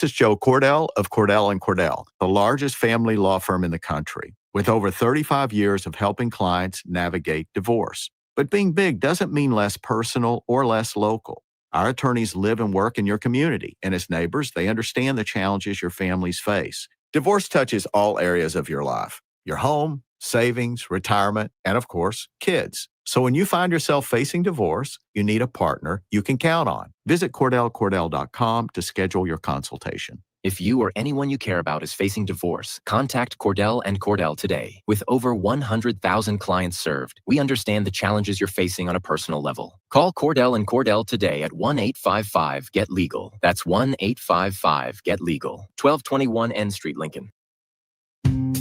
This is Joe Cordell of Cordell and Cordell, the largest family law firm in the country, with over 35 years of helping clients navigate divorce. But being big doesn't mean less personal or less local. Our attorneys live and work in your community, and as neighbors, they understand the challenges your families face. Divorce touches all areas of your life: your home, savings, retirement, and of course, kids. So when you find yourself facing divorce, you need a partner you can count on. Visit CordellCordell.com to schedule your consultation. If you or anyone you care about is facing divorce, contact Cordell and Cordell today. With over 100,000 clients served, we understand the challenges you're facing on a personal level. Call Cordell and Cordell today at 1-855-GET-LEGAL. That's 1-855-GET-LEGAL. 1221 N Street, Lincoln.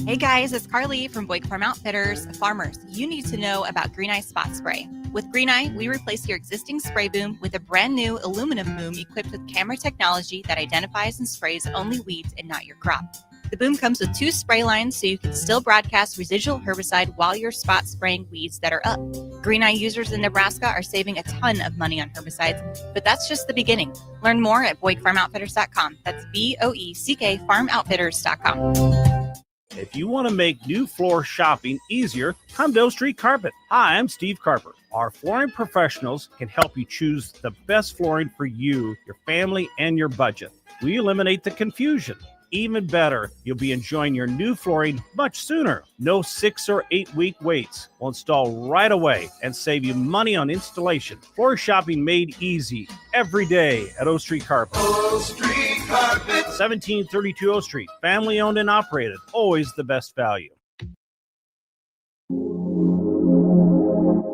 Hey guys, it's Carly from Boyd Farm Outfitters. Farmers, you need to know about Green Eye Spot Spray. With Green Eye, we replace your existing spray boom with a brand new aluminum boom equipped with camera technology that identifies and sprays only weeds and not your crop. The boom comes with 2 spray lines so you can still broadcast residual herbicide while you're spot spraying weeds that are up. Green Eye users in Nebraska are saving a ton of money on herbicides, but that's just the beginning. Learn more at BoydFarmOutfitters.com. That's BOECK FarmOutfitters.com. If you want to make new floor shopping easier, come to O Street Carpet. Hi, I'm Steve Carper. Our flooring professionals can help you choose the best flooring for you, your family, and your budget. We eliminate the confusion. Even better, you'll be enjoying your new flooring much sooner. No 6 or 8 week waits. We'll install right away and save you money on installation. Floor shopping made easy every day at O Street Carpet. O Street Carpet. 1732 O Street. Family owned and operated. Always the best value.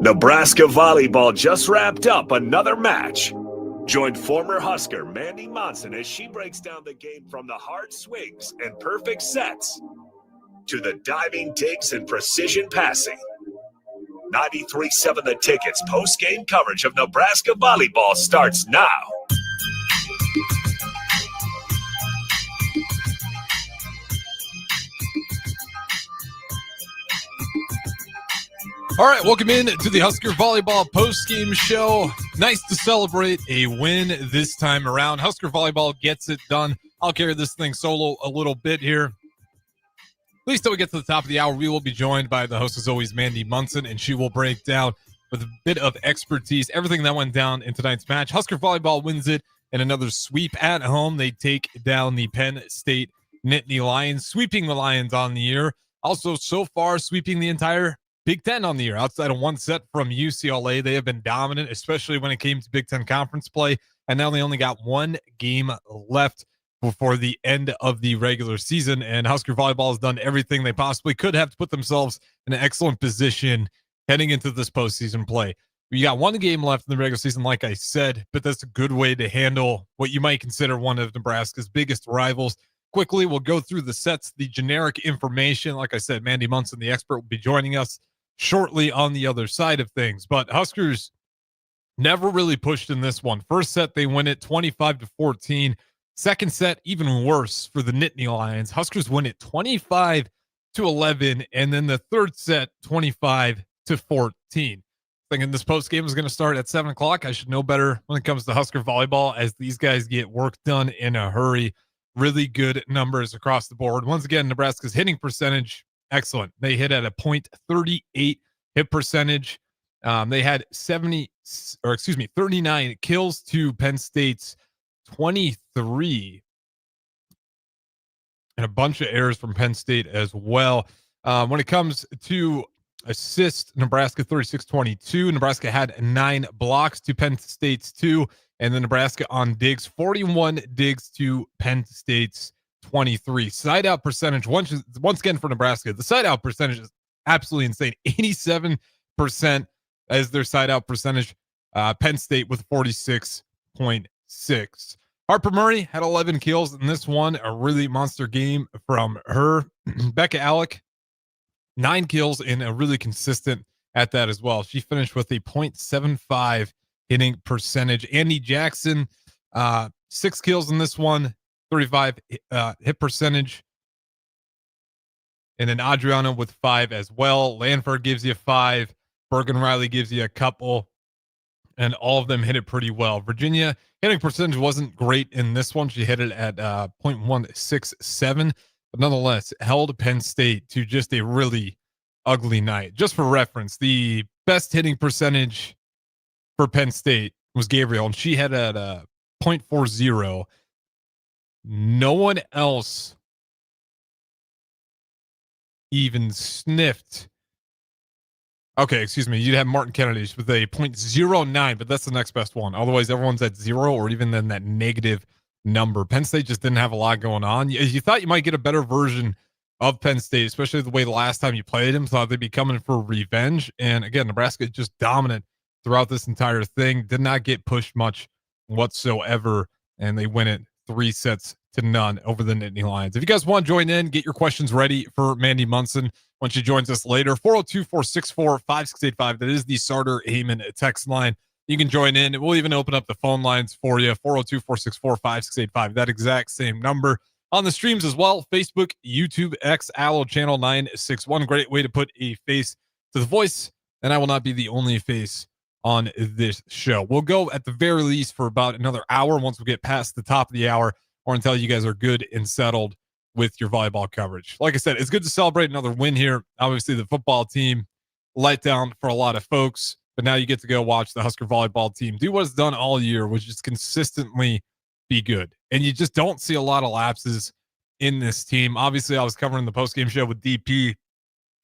Nebraska volleyball just wrapped up another match. Join former Husker Mandy Monson as she breaks down the game from the hard swings and perfect sets to the diving digs and precision passing. 93.7 The Ticket's post-game coverage of Nebraska volleyball starts now. All right, welcome in to the Husker Volleyball Postgame Show. Nice to celebrate a win this time around. Husker Volleyball gets it done. I'll carry this thing solo a little bit here. At least till we get to the top of the hour, we will be joined by the host, as always, Mandy Monson, and she will break down with a bit of expertise everything that went down in tonight's match. Husker Volleyball wins it in another sweep at home. They take down the Penn State Nittany Lions, sweeping the Lions on the year. Also, so far, sweeping the entire Big Ten on the year. Outside of one set from UCLA, they have been dominant, especially when it came to Big Ten conference play. And now they only got one game left before the end of the regular season. And Husker Volleyball has done everything they possibly could have to put themselves in an excellent position heading into this postseason play. You got one game left in the regular season, like I said, but that's a good way to handle what you might consider one of Nebraska's biggest rivals. Quickly, we'll go through the sets, the generic information. Like I said, Mandy Monson, the expert, will be joining us shortly on the other side of things. But Huskers never really pushed in this one. First set, they win it 25-14. Second set, even worse for the Nittany Lions. Huskers win it 25-11. And then the third set, 25-14. Thinking this post game is going to start at 7 o'clock. I should know better when it comes to Husker Volleyball, as these guys get work done in a hurry. Really good numbers across the board. Once again, Nebraska's hitting percentage, excellent. They hit at a .38 hit percentage. They had 39 kills to Penn State's 23, and a bunch of errors from Penn State as well. When it comes to assists, Nebraska 36-22. Nebraska had 9 blocks to Penn State's 2, and then Nebraska on digs, 41 digs to Penn State's 23. Side out percentage, once again for Nebraska, the side out percentage is absolutely insane. 87% as their side out percentage. Penn State with 46.6. Harper Murray had 11 kills in this one. A really monster game from her. Becca Alec, 9 kills and a really consistent at that as well. She finished with a .75 hitting percentage. Andy Jackson, 6 kills in this one, 35 hit percentage. And then Adriana with 5 as well. Lanford gives you 5. Bergen Riley gives you a couple. And all of them hit it pretty well. Virginia Hitting percentage wasn't great in this one. She hit it at .167, but nonetheless held Penn State to just a really ugly night. Just for reference, the best hitting percentage for Penn State was Gabriel, and she had at .40. No one else even sniffed. Okay, excuse me. You'd have Martin Kennedy with a .09, but that's the next best one. Otherwise, everyone's at 0 or even then that negative number. Penn State just didn't have a lot going on. You thought you might get a better version of Penn State, especially the way the last time you played them. Thought they'd be coming for revenge. And again, Nebraska just dominant throughout this entire thing. Did not get pushed much whatsoever, and they win it 3-0 over the Nittany Lions. If you guys want to join in, get your questions ready for Mandy Monson when she joins us later. 402-464-5685. That is the Sartor Hamann text line. You can join in. We'll even open up the phone lines for you. 402-464-5685. That exact same number. On the streams as well, Facebook, YouTube, X, Allo, Channel 961. Great way to put a face to the voice, and I will not be the only face on this show. We'll go at the very least for about another hour once we get past the top of the hour, or until you guys are good and settled with your volleyball coverage. Like I said, it's good to celebrate another win here. Obviously, the football team let down for a lot of folks, but now you get to go watch the Husker volleyball team do what it's done all year, which is consistently be good. And you just don't see a lot of lapses in this team. Obviously, I was covering the postgame show with DP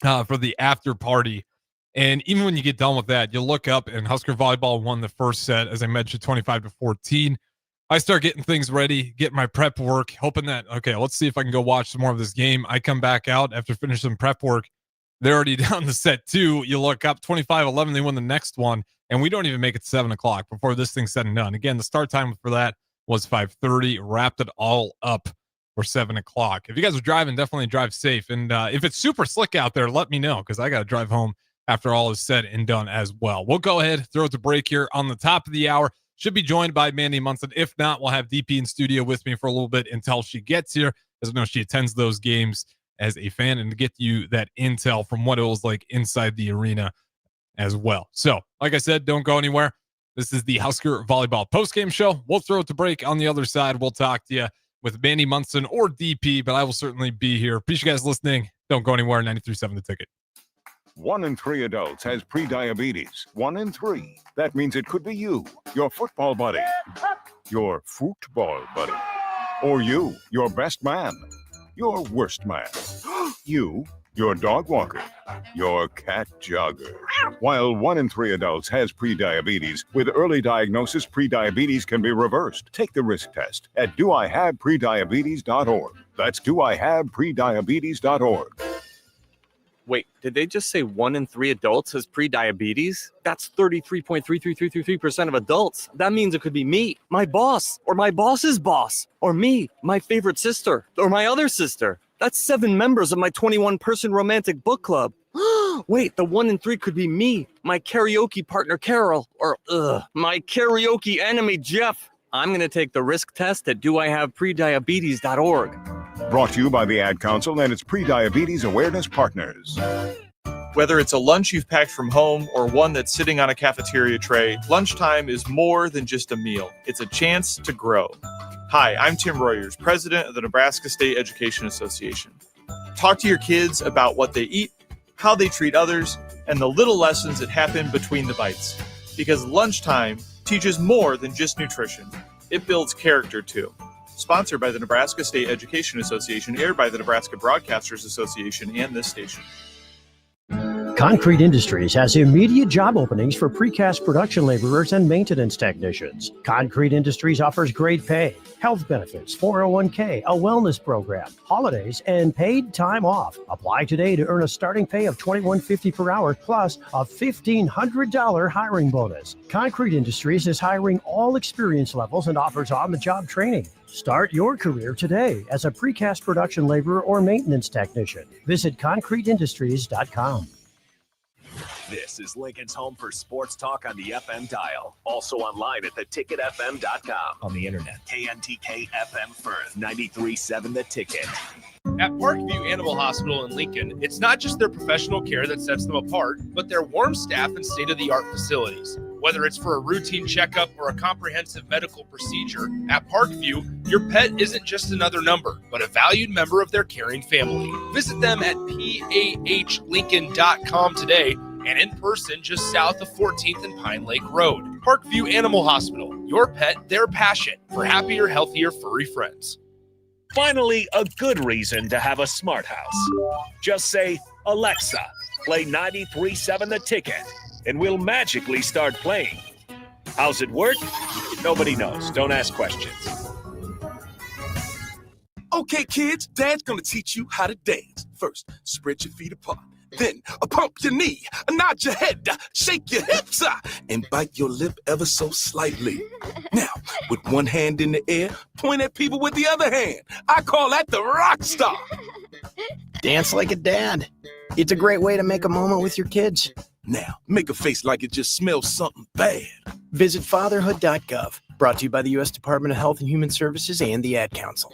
for the after party. And even when you get done with that, you look up and Husker volleyball won the first set, as I mentioned, 25-14. I start getting things ready, getting my prep work, hoping that, okay, let's see if I can go watch some more of this game. I come back out after finishing prep work. They're already down to set 2. You look up 25-11. They win the next one. And we don't even make it 7 o'clock before this thing's said and done. Again, the start time for that was 5:30. Wrapped it all up for 7 o'clock. If you guys are driving, definitely drive safe. And if it's super slick out there, let me know, because I got to drive home after all is said and done as well. We'll go ahead, throw it to break here on the top of the hour. Should be joined by Mandy Monson. If not, we'll have DP in studio with me for a little bit until she gets here, as I know she attends those games as a fan, and to get you that intel from what it was like inside the arena as well. So, like I said, don't go anywhere. This is the Husker Volleyball Postgame Show. We'll throw it to break. On the other side, we'll talk to you with Mandy Monson or DP, but I will certainly be here. Appreciate you guys listening. Don't go anywhere. 93.7 The Ticket. 1 in 3 adults has prediabetes. 1 in 3. That means it could be you, your football buddy, your football buddy, or you, your best man, your worst man, you, your dog walker, your cat jogger. While 1 in 3 adults has prediabetes, with early diagnosis, prediabetes can be reversed. Take the risk test at doihaveprediabetes.org. That's doihaveprediabetes.org. Wait, did they just say 1 in 3 adults has prediabetes? That's 33.33333% of adults. That means it could be me, my boss, or my boss's boss, or me, my favorite sister, or my other sister. That's 7 members of my 21-person romantic book club. Wait, the 1 in 3 could be me, my karaoke partner Carol, or my karaoke enemy Jeff. I'm going to take the risk test at doihaveprediabetes.org. Brought to you by the Ad Council and its Prediabetes Awareness Partners. Whether it's a lunch you've packed from home or one that's sitting on a cafeteria tray, lunchtime is more than just a meal. It's a chance to grow. Hi, I'm Tim Royers, president of the Nebraska State Education Association. Talk to your kids about what they eat, how they treat others, and the little lessons that happen between the bites. Because lunchtime teaches more than just nutrition. It builds character too. Sponsored by the Nebraska State Education Association, aired by the Nebraska Broadcasters Association and this station. Concrete Industries has immediate job openings for precast production laborers and maintenance technicians. Concrete Industries offers great pay, health benefits, 401k, a wellness program, holidays, and paid time off. Apply today to earn a starting pay of $21.50 per hour plus a $1,500 hiring bonus. Concrete Industries is hiring all experience levels and offers on-the-job training. Start your career today as a precast production laborer or maintenance technician. Visit concreteindustries.com. This is Lincoln's home for sports talk on the FM dial. Also online at theticketfm.com. On the internet, KNTK FM Firth, 93.7 The Ticket. At Parkview Animal Hospital in Lincoln, it's not just their professional care that sets them apart, but their warm staff and state-of-the-art facilities. Whether it's for a routine checkup or a comprehensive medical procedure, at Parkview, your pet isn't just another number, but a valued member of their caring family. Visit them at pahlincoln.com today and in person just south of 14th and Pine Lake Road. Parkview Animal Hospital, your pet, their passion for happier, healthier, furry friends. Finally, a good reason to have a smart house. Just say, Alexa, play 93.7 The Ticket, and we'll magically start playing. How's it work? Nobody knows. Don't ask questions. Okay, kids, Dad's gonna teach you how to dance. First, spread your feet apart. Then, pump your knee, nod your head, shake your hips, and bite your lip ever so slightly. Now, with one hand in the air, point at people with the other hand. I call that the rock star. Dance like a dad. It's a great way to make a moment with your kids. Now, make a face like it just smells something bad. Visit fatherhood.gov. Brought to you by the U.S. Department of Health and Human Services and the Ad Council.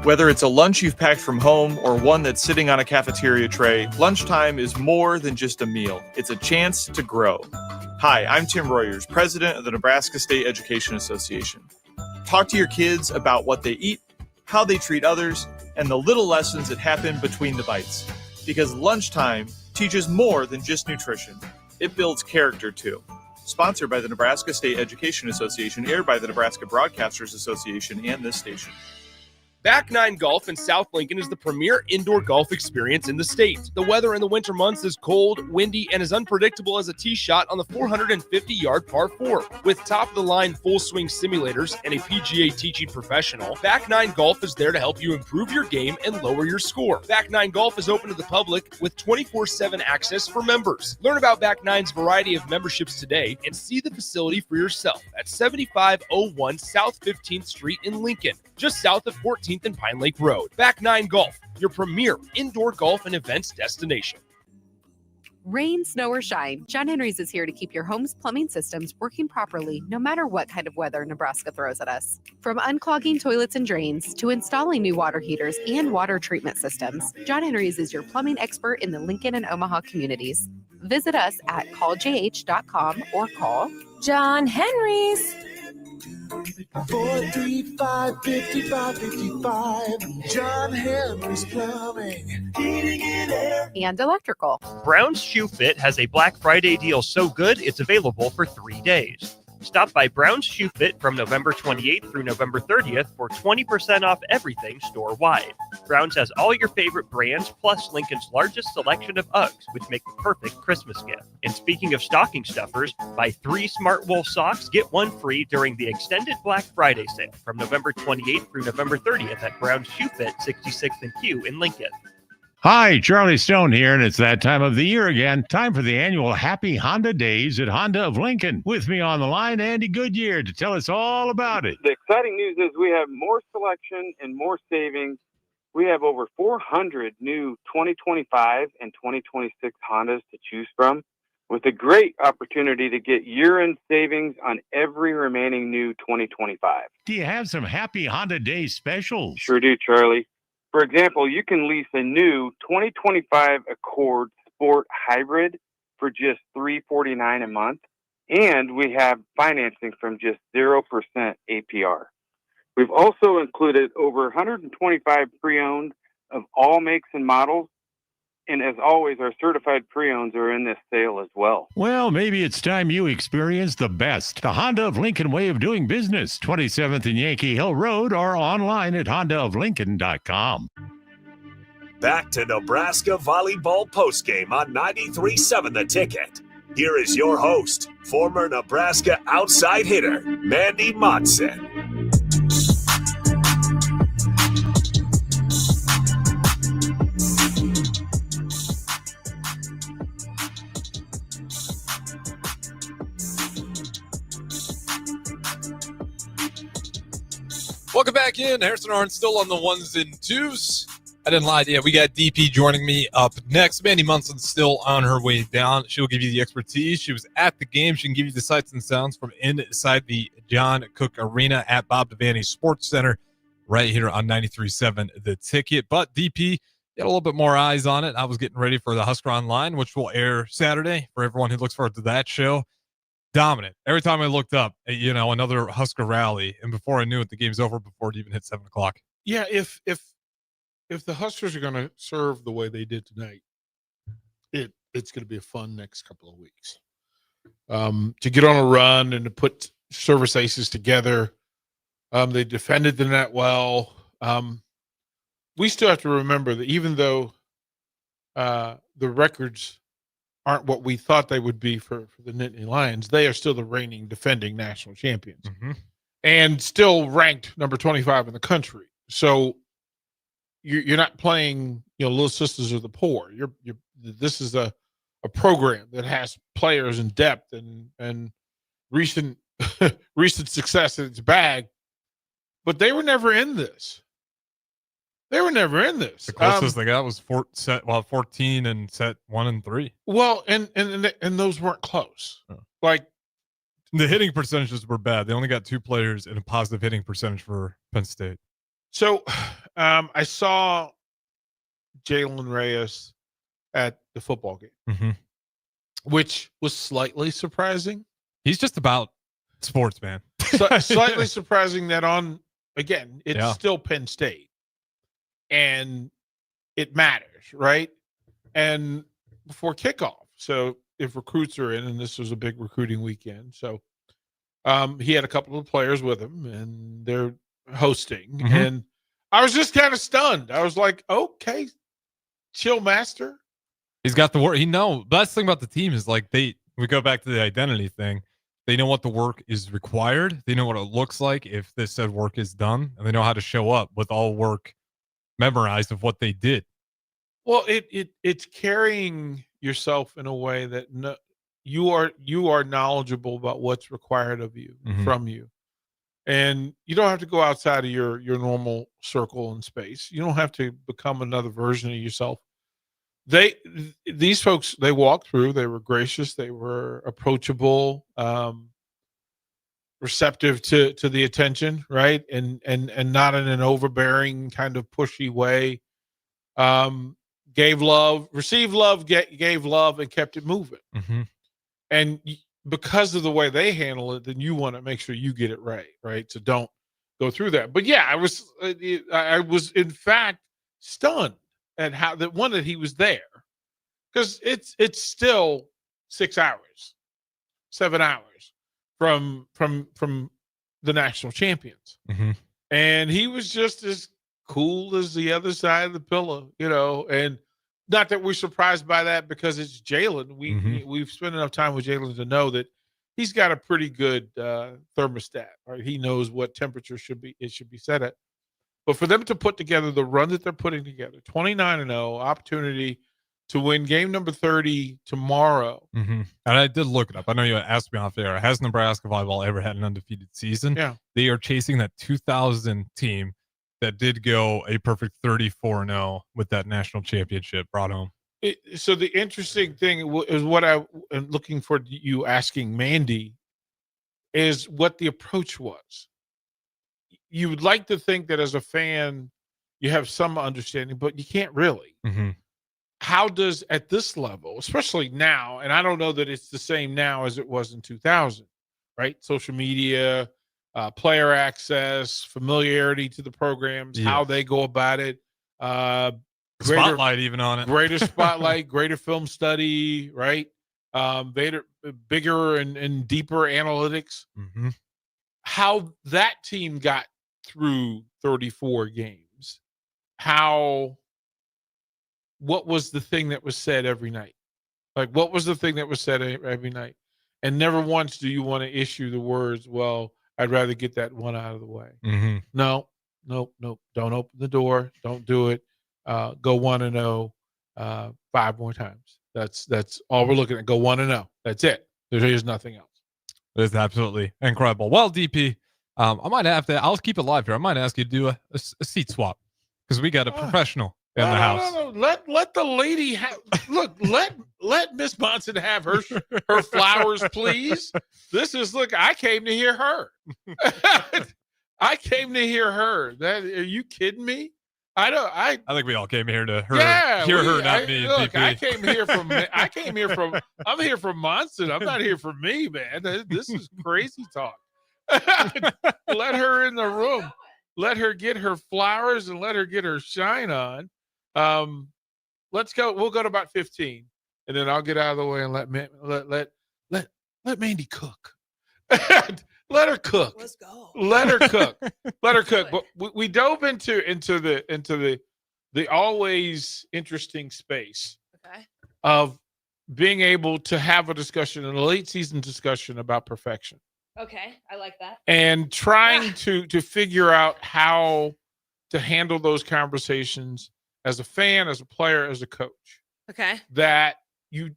Whether it's a lunch you've packed from home or one that's sitting on a cafeteria tray, lunchtime is more than just a meal. It's a chance to grow. Hi, I'm Tim Royers, president of the Nebraska State Education Association. Talk to your kids about what they eat, how they treat others, and the little lessons that happen between the bites. Because lunchtime teaches more than just nutrition. It builds character, too. Sponsored by the Nebraska State Education Association, aired by the Nebraska Broadcasters Association and this station. Back Nine Golf in South Lincoln is the premier indoor golf experience in the state. The weather in the winter months is cold, windy, and as unpredictable as a tee shot on the 450-yard par 4. With top-of-the-line full-swing simulators and a PGA teaching professional, Back Nine Golf is there to help you improve your game and lower your score. Back Nine Golf is open to the public with 24/7 access for members. Learn about Back Nine's variety of memberships today and see the facility for yourself at 7501 South 15th Street in Lincoln, just south of 14th and Pine Lake Road. Back Nine Golf, your premier indoor golf and events destination. Rain, snow, or shine, John Henry's is here to keep your home's plumbing systems working properly no matter what kind of weather Nebraska throws at us. From unclogging toilets and drains to installing new water heaters and water treatment systems, John Henry's is your plumbing expert in the Lincoln and Omaha communities. Visit us at calljh.com or call John Henry's. 435-5555. John Henry's Plumbing, Heating and Air. And electrical. Brown's Shoe Fit has a Black Friday deal so good it's available for 3 days. Stop by Brown's Shoe Fit from November 28th through November 30th for 20% off everything store-wide. Brown's has all your favorite brands, plus Lincoln's largest selection of Uggs, which make the perfect Christmas gift. And speaking of stocking stuffers, buy 3 Smart Wool socks, get 1 free during the extended Black Friday sale from November 28th through November 30th at Brown's Shoe Fit, 66th and Q in Lincoln. Hi, Charlie Stone here, and it's that time of the year again. Time for the annual Happy Honda Days at Honda of Lincoln. With me on the line, Andy Goodyear, to tell us all about it. The exciting news is we have more selection and more savings. We have over 400 new 2025 and 2026 Hondas to choose from, with a great opportunity to get year-end savings on every remaining new 2025. Do you have some Happy Honda Day specials? Sure do, Charlie. For example, you can lease a new 2025 Accord Sport Hybrid for just $349 a month, and we have financing from just 0% APR. We've also included over 125 pre-owned of all makes and models, and as always, our certified pre-owns are in this sale as well. Well, maybe it's time you experience the best. The Honda of Lincoln way of doing business. 27th and Yankee Hill Road, or online at hondaoflincoln.com. Back to Nebraska Volleyball Postgame on 93.7 The Ticket. Here is your host, former Nebraska outside hitter, Mandy Monson. Welcome back in. Harrison Arndt still on the ones and twos. I didn't lie to you. We got DP joining me up next. Mandy Monson still on her way down. She'll give you the expertise. She was at the game. She can give you the sights and sounds from inside the John Cook Arena at Bob Devaney Sports Center right here on 93.7 The Ticket. But DP got a little bit more eyes on it. I was getting ready for the Husker Online, which will air Saturday for everyone who looks forward to that show. dominant. Every time I looked up, another Husker rally, and before I knew it, the game's over before it even hit 7:00. Yeah, if the Huskers are going to serve the way they did tonight, it's going to be a fun next couple of weeks. To get on a run and to put service aces together. They defended the net well. We still have to remember that even though the records aren't what we thought they would be for the Nittany Lions, they are still the reigning defending national champions and still ranked number 25 in the country. So you're not playing, little sisters of the poor. This is a program that has players in depth and recent success in its bag, but they were never in this. The closest they got was 14 and set 1 and 3. Well, and those weren't close. Oh. Like the hitting percentages were bad. They only got 2 players in a positive hitting percentage for Penn State. So I saw Jalen Reyes at the football game, which was slightly surprising. He's just about sports, man. Slightly surprising that it's still Penn State. And it matters, right? And before kickoff. So if recruits are in, and this was a big recruiting weekend. So he had a couple of players with him, and they're hosting. And I was just kind of stunned. I was like, okay, chill, master. He's got the work. Best thing about the team is we go back to the identity thing. They know what the work is required. They know what it looks like if this said work is done, and they know how to show up with all work memorized of what they did. Well, it's carrying yourself in a way that you are knowledgeable about what's required of you from you, and you don't have to go outside of your normal circle and space. You don't have to become another version of yourself. These folks, they walked through. They were gracious. They were approachable, receptive to the attention, right? And not in an overbearing kind of pushy way. Gave love, received love, gave love, and kept it moving. And because of the way they handle it, then you want to make sure you get it right? So don't go through that. But yeah, I was in fact stunned at how that he was there, because it's still 6 hours, 7 hours from the national champions. And he was just as cool as the other side of the pillow, and not that we're surprised by that because it's Jalen. We've spent enough time with Jalen to know that he's got a pretty good thermostat, right? He knows what temperature should be set at. But for them to put together the run that they're putting together, 29-0, opportunity to win game number 30 tomorrow. And I did look it up. I know you asked me off air. Has Nebraska volleyball ever had an undefeated season? Yeah. They are chasing that 2000 team that did go a perfect 34-0 with that national championship brought home. So the interesting thing is what I'm looking for you asking Mandy is what the approach was. You would like to think that as a fan, you have some understanding, but you can't really. How does, at this level, especially now, and I don't know that it's the same now as it was in 2000, right? Social media, player access, familiarity to the programs, how they go about it. Spotlight even on it. Greater spotlight, greater film study, right? Bigger and deeper analytics. How that team got through 34 games. What was the thing that was said every night? What was the thing that was said every night? And never once do you want to issue the words, well, I'd rather get that one out of the way. No. Don't open the door. Don't do it. Go 1-0 5 more times. That's all we're looking at. Go 1-0. That's it. There's nothing else. It's absolutely incredible. Well, DP, I might have to. I'll keep it live here. I might ask you to do a seat swap because we got a professional in the house. No. Let the lady have. Look, let Miss Monson have her flowers, please. I came to hear her. I came to hear her. Are you kidding me? I think we all came here to hear her, not me. Look, VP. I'm here from Monson. I'm not here for me, man. This is crazy talk. Let her in the room. Let her get her flowers and let her get her shine on. Let's go. We'll go to about 15, and then I'll get out of the way and let Mandy cook. Let her cook. Let's go. Let her cook. Let her cook. But we dove into the always interesting space of being able to have a discussion, a late season discussion about perfection. Okay, I like that. And trying to figure out how to handle those conversations as a fan, as a player, as a coach. Okay. That you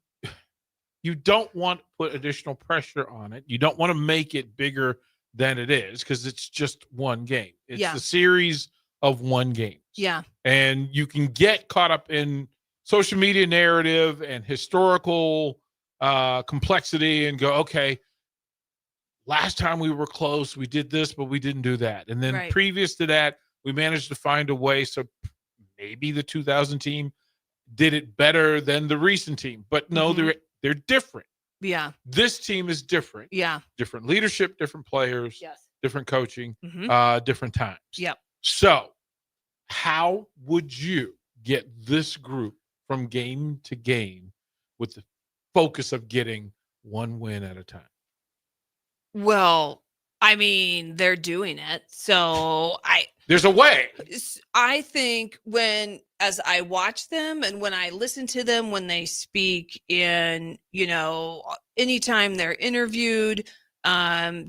don't want to put additional pressure on it. You don't want to make it bigger than it is because it's just one game. It's the series of one game. Yeah. And you can get caught up in social media narrative and historical complexity and go, okay, last time we were close, we did this, but we didn't do that. And then previous to that, we managed to find a way. So maybe the 2000 team did it better than the recent team, but no, they're different. Yeah. This team is different. Yeah. Different leadership, different players, different coaching, different times. Yep. So how would you get this group from game to game with the focus of getting one win at a time? Well, I mean, they're doing it. So there's a way. I think as I watch them and when I listen to them, when they speak in, anytime they're interviewed,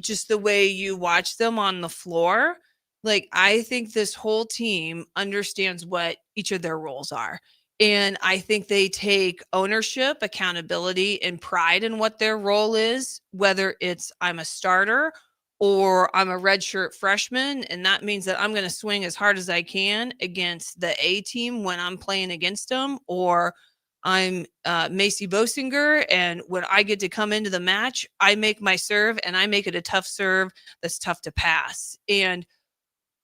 just the way you watch them on the floor, like, I think this whole team understands what each of their roles are. And I think they take ownership, accountability, and pride in what their role is, whether it's I'm a starter or I'm a redshirt freshman, and that means that I'm going to swing as hard as I can against the A team when I'm playing against them, or I'm Macy Bosinger, and when I get to come into the match, I make my serve, and I make it a tough serve that's tough to pass. And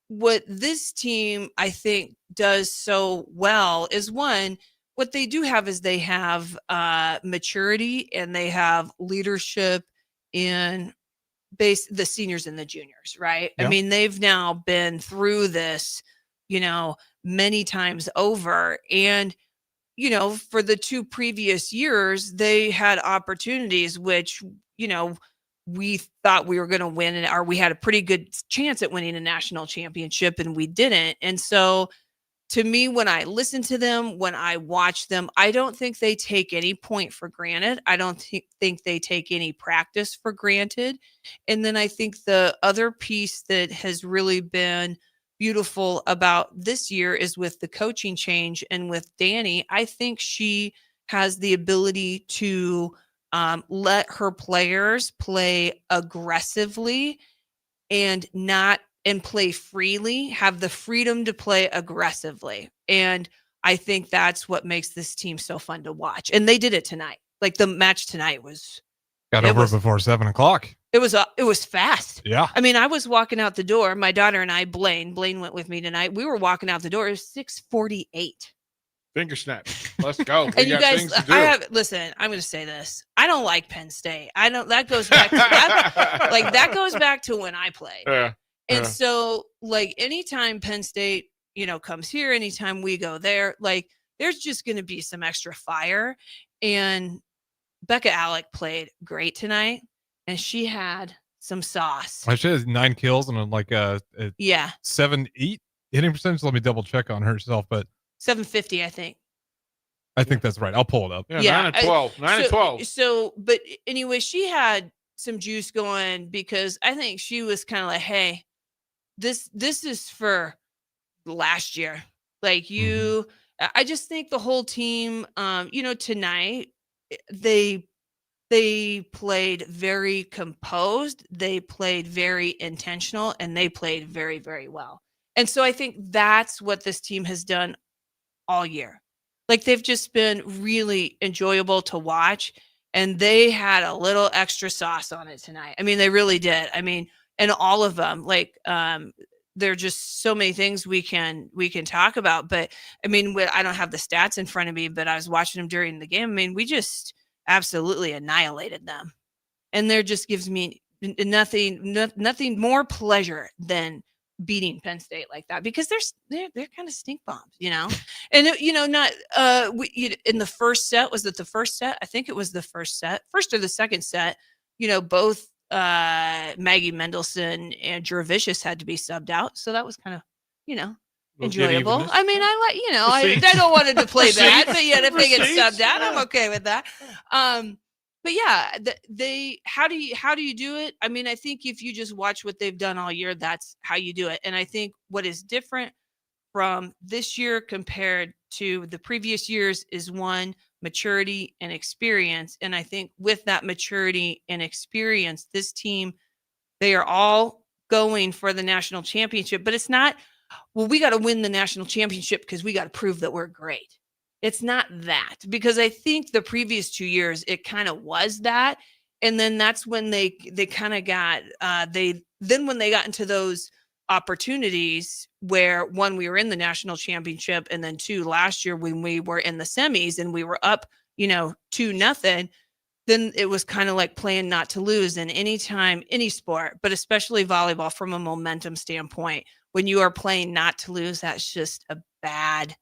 what this team, I think, does so well is, one, what they do have is they have maturity and they have leadership in the seniors and the juniors, right? Yeah. I mean, they've now been through this, many times over. And, for the 2 previous years, they had opportunities which, we thought we were going to win, or we had a pretty good chance at winning a national championship, and we didn't. And so, to me, when I listen to them, when I watch them, I don't think they take any point for granted. I don't think they take any practice for granted. And then I think the other piece that has really been beautiful about this year is with the coaching change and with Danny. I think she has the ability to let her players play aggressively and play freely, have the freedom to play aggressively. And I think that's what makes this team so fun to watch. And they did it tonight. Like, the match tonight got over before 7:00. It was fast. Yeah. I mean, I was walking out the door. My daughter and I, Blaine went with me tonight. We were walking out the door. It was 6:48. Finger snap. Let's go. And you guys, listen, I'm going to say this. I don't like Penn State. That goes back to that goes back to when I played. Yeah. And so, like, anytime Penn State, comes here, anytime we go there, like, there's just going to be some extra fire. And Becca Alec played great tonight, and she had some sauce. She has 9 kills and like a 7-8 hitting percentage. Let me double check on herself, but 750, I think. I think that's right. I'll pull it up. Yeah, 9 and 12. 9 and 12. So, but anyway, she had some juice going because I think she was kind of like, hey, this is for last year. Like, I just think the whole team, tonight they played very composed, they played very intentional, and they played very, very well. And so I think that's what this team has done all year. Like, they've just been really enjoyable to watch, and they had a little extra sauce on it tonight. I mean, they really did. I mean, and all of them, like, there are just so many things we can talk about. But I mean, I don't have the stats in front of me, but I was watching them during the game. I mean, we just absolutely annihilated them, and there just gives me nothing more pleasure than beating Penn State like that, because they're kind of stink bombs, you know. And not in the first set, was it the first set? I think it was the first or the second set. Both Maggie Mendelson and Jurevicius had to be subbed out, so that was kind of enjoyable. I mean, I don't want to play that, but if they get subbed out, I'm okay with that. But yeah, how do you do it? I mean, I think if you just watch what they've done all year, that's how you do it. And I think what is different from this year compared to the previous years is, one, maturity and experience. And I think with that maturity and experience, this team, they are all going for the national championship. But it's not, well, we got to win the national championship because we got to prove that we're great. It's not that, because I think the previous 2 years, it kind of was that. And then that's when they kind of got, when they got into those opportunities where, one, we were in the national championship, and then two, last year when we were in the semis and we were up, 2-0, then it was kind of like playing not to lose. And anytime, any sport, but especially volleyball, from a momentum standpoint, when you are playing not to lose, that's just a bad.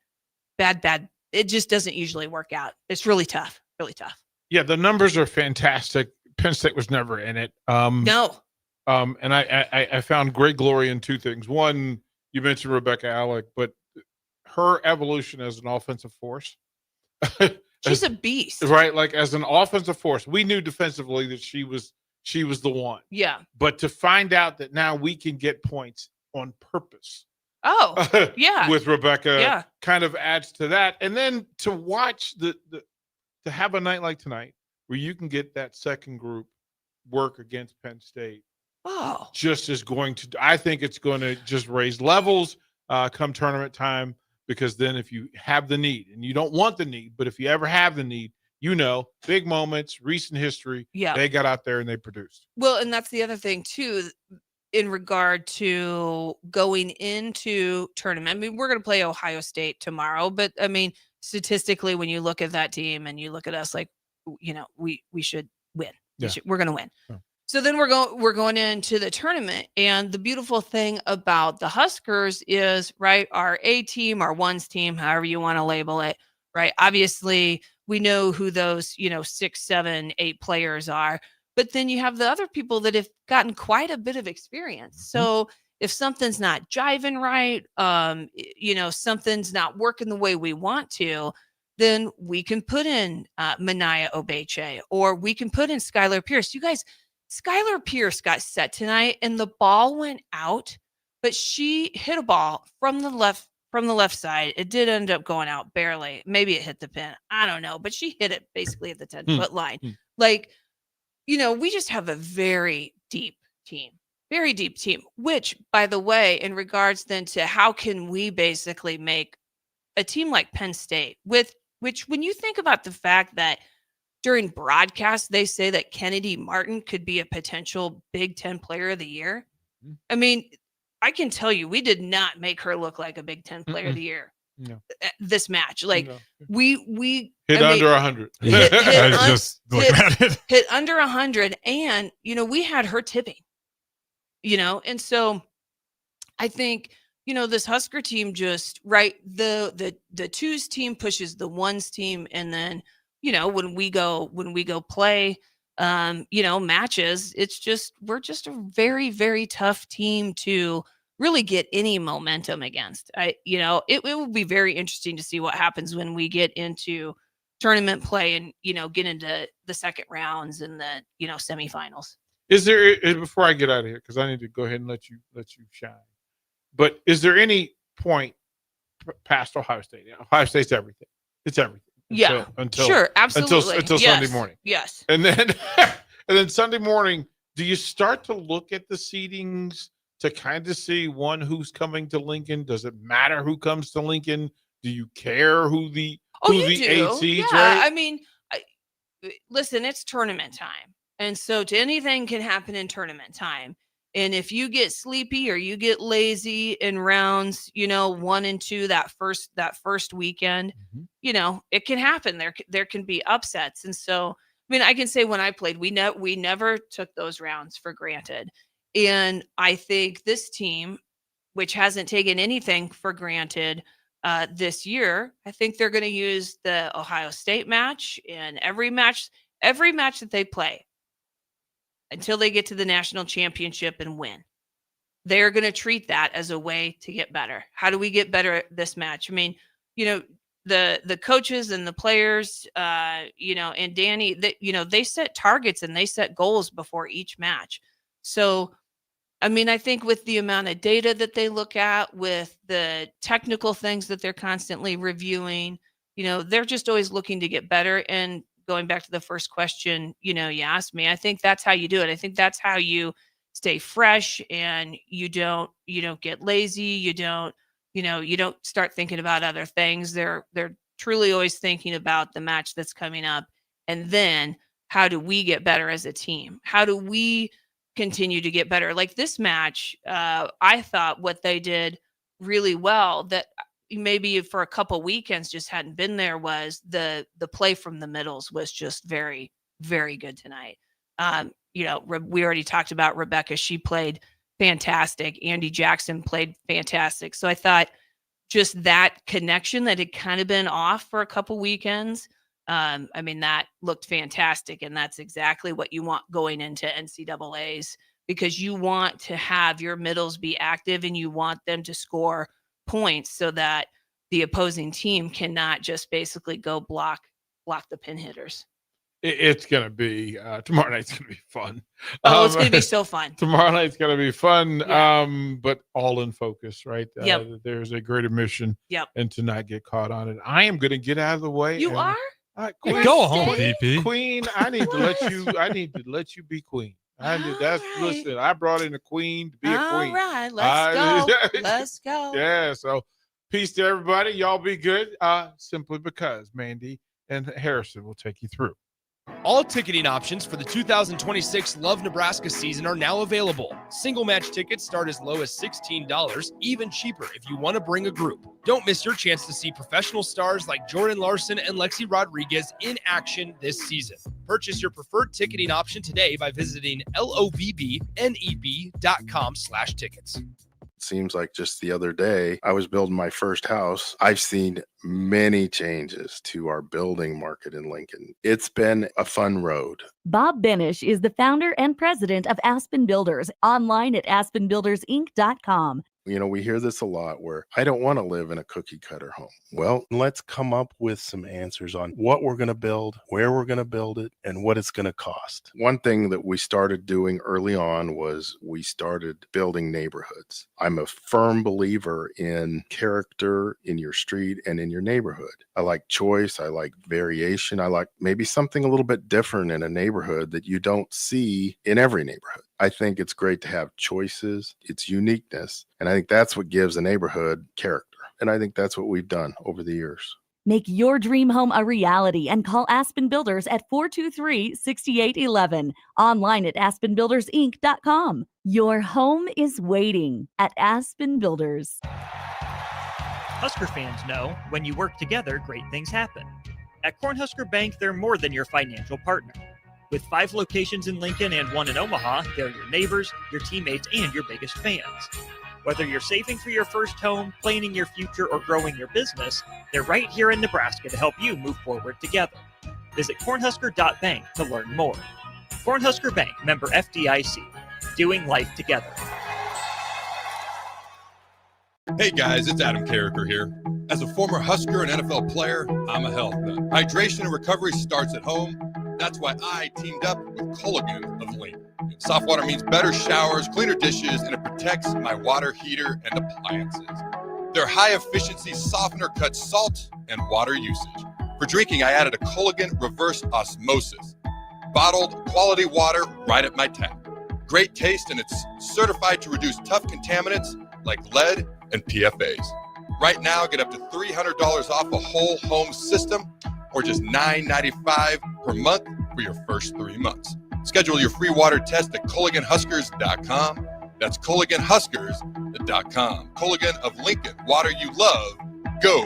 It just doesn't usually work out. It's really tough, really tough. Yeah, the numbers are fantastic. Penn State was never in it. No. And I found great glory in two things. One, you mentioned Rebecca Alec, but her evolution as an offensive force. She's a beast. Right? Like, as an offensive force, we knew defensively that she was the one. Yeah. But to find out that now we can get points on purpose. Oh, yeah. With Rebecca, kind of adds to that. And then to watch to have a night like tonight where you can get that second group work against Penn State. Oh, I think it's going to just raise levels come tournament time, because then if you have the need, and you don't want the need, but if you ever have the need, big moments, recent history, they got out there and they produced. Well, and that's the other thing too, in regard to going into tournament. I mean, we're going to play Ohio State tomorrow, but I mean, statistically, when you look at that team and you look at us, like, we should win. Yeah. We're going to win. Yeah. So then we're going into the tournament, and the beautiful thing about the Huskers is, right, our A team, our ones team, however you want to label it, right? Obviously, we know who those 6, 7, 8 players are. But then you have the other people that have gotten quite a bit of experience. So if something's not jiving right, something's not working the way we want to, then we can put in Mania Obeche, or we can put in Skylar Pierce. You guys, Skylar Pierce got set tonight, and the ball went out, but she hit a ball from the left side. It did end up going out barely. Maybe it hit the pin. I don't know, but she hit it basically at the 10-foot line. Like, we just have a very deep team, which, by the way, in regards then to how can we basically make a team like Penn State, which when you think about the fact that during broadcast, they say that Kennedy Martin could be a potential Big Ten Player of the Year. I mean, I can tell you, we did not make her look like a Big Ten Player of the Year. No. This match, like, we hit under 100. Hit under 100, and we had her tipping. And so I think this Husker team just the twos team pushes the ones team, and then when we go play matches, we're just a very, very tough team to really get any momentum against. It will be very interesting to see what happens when we get into tournament play and get into the second rounds and the semifinals. Is there, before I get out of here, because I need to go ahead and let you shine, but is there any point past Ohio State? Ohio State's everything. It's everything. Until sure, absolutely. Until Sunday morning. Yes. And then Sunday morning, do you start to look at the seedings to kind of see, one, who's coming to Lincoln? Does it matter who comes to Lincoln? Do you care who the 8 seeds? Yeah, right? I mean, listen, it's tournament time, and so anything can happen in tournament time. And if you get sleepy or you get lazy in rounds, 1 and 2, that first weekend, it can happen. There can be upsets. And so, I can say when I played, we never took those rounds for granted. And I think this team, which hasn't taken anything for granted this year, I think they're going to use the Ohio State match and every match that they play until they get to the national championship and win. They're going to treat that as a way to get better. How do we get better at this match? The coaches and the players, and Danny, they set targets and they set goals before each match. So, I think with the amount of data that they look at, with the technical things that they're constantly reviewing, they're just always looking to get better. And going back to the first question, you asked me, I think that's how you do it. I think that's how you stay fresh and you don't get lazy. You don't start thinking about other things. They're truly always thinking about the match that's coming up. And then how do we get better as a team? How do we continue to get better? Like this match, I thought what they did really well that maybe for a couple weekends just hadn't been there was the play from the middles was just very, very good tonight. We already talked about Rebecca. She played fantastic. Andy Jackson played fantastic. So I thought just that connection that had kind of been off for a couple weekends, that looked fantastic. And that's exactly what you want going into NCAAs, because you want to have your middles be active and you want them to score points so that the opposing team cannot just basically go block the pin hitters. It's going to be tomorrow night's going to be fun. It's going to be so fun. Tomorrow night's going to be fun, Yeah. But all in focus, right? Yep. There's a greater mission. Yep. And to not get caught on it. I am going to get out of the way. You are? Queen, Go home, VP. Queen, I need to let you be queen. Listen, I brought in a queen to be a queen. All right, let's go. Let's go. Yeah, so peace to everybody. Y'all be good. Simply because Mandy and Harrison will take you through. All ticketing options for the 2026 Love Nebraska season are now available. Single match tickets start as low as $16, even cheaper if you want to bring a group. Don't miss your chance to see professional stars like Jordan Larson and Lexi Rodriguez in action this season. Purchase your preferred ticketing option today by visiting lovneb.com/tickets. Seems like just the other day, I was building my first house. I've seen many changes to our building market in Lincoln. It's been a fun road. Bob Benish is the founder and president of Aspen Builders, online at aspenbuildersinc.com. We hear this a lot where I don't want to live in a cookie cutter home. Well, let's come up with some answers on what we're going to build, where we're going to build it, and what it's going to cost. One thing that we started doing early on was we started building neighborhoods. I'm a firm believer in character in your street and in your neighborhood. I like choice. I like variation. I like maybe something a little bit different in a neighborhood that you don't see in every neighborhood. I think it's great to have choices, its uniqueness, and I think that's what gives a neighborhood character. And I think that's what we've done over the years. Make your dream home a reality and call Aspen Builders at 423-6811. Online at aspenbuildersinc.com. Your home is waiting at Aspen Builders. Husker fans know when you work together, great things happen. At Cornhusker Bank, they're more than your financial partner. With 5 locations in Lincoln and 1 in Omaha, they're your neighbors, your teammates, and your biggest fans. Whether you're saving for your first home, planning your future, or growing your business, they're right here in Nebraska to help you move forward together. Visit cornhusker.bank to learn more. Cornhusker Bank, member FDIC, doing life together. Hey guys, it's Adam Carricker here. As a former Husker and NFL player, I'm a health nut. Hydration and recovery starts at home. That's why I teamed up with Culligan of Lincoln. Soft water means better showers, cleaner dishes, and it protects my water heater and appliances. Their high-efficiency softener cuts salt and water usage. For drinking, I added a Culligan reverse osmosis. Bottled quality water right at my tap. Great taste, and it's certified to reduce tough contaminants like lead and PFAs. Right now, get up to $300 off a whole home system, or just $9.95 per month for your first 3 months. Schedule your free water test at CulliganHuskers.com. That's CulliganHuskers.com. Culligan of Lincoln, water you love. Go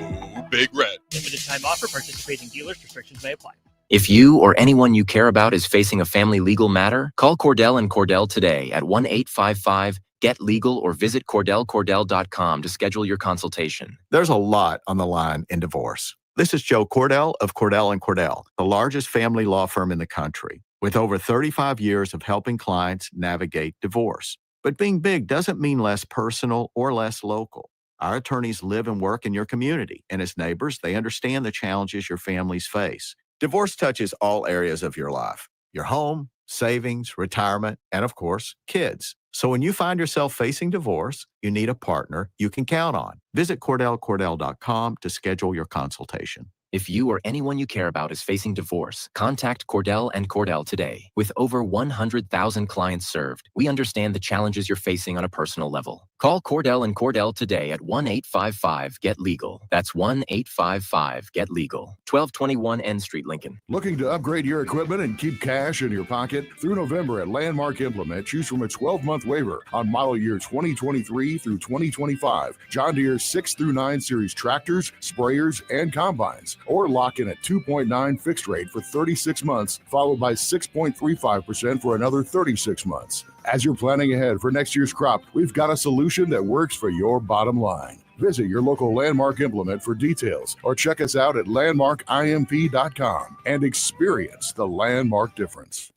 Big Red. Limited time offer. Participating dealers. Restrictions may apply. If you or anyone you care about is facing a family legal matter, call Cordell and Cordell today at 1-855-GET-LEGAL or visit CordellCordell.com to schedule your consultation. There's a lot on the line in divorce. This is Joe Cordell of Cordell and Cordell, the largest family law firm in the country, with over 35 years of helping clients navigate divorce. But being big doesn't mean less personal or less local. Our attorneys live and work in your community, and as neighbors, they understand the challenges your families face. Divorce touches all areas of your life: your home, savings, retirement, and of course, kids. So when you find yourself facing divorce, you need a partner you can count on. Visit CordellCordell.com to schedule your consultation. If you or anyone you care about is facing divorce, contact Cordell and Cordell today. With over 100,000 clients served, we understand the challenges you're facing on a personal level. Call Cordell and Cordell today at 1-855-GET-LEGAL. That's 1-855-GET-LEGAL. 1221 N Street, Lincoln. Looking to upgrade your equipment and keep cash in your pocket? Through November at Landmark Implement, choose from a 12-month waiver on model year 2023 through 2025. John Deere 6 through 9 series tractors, sprayers, and combines. Or lock in at 2.9 fixed rate for 36 months, followed by 6.35% for another 36 months. As you're planning ahead for next year's crop, we've got a solution that works for your bottom line. Visit your local Landmark Implement for details or check us out at landmarkimp.com and experience the Landmark difference.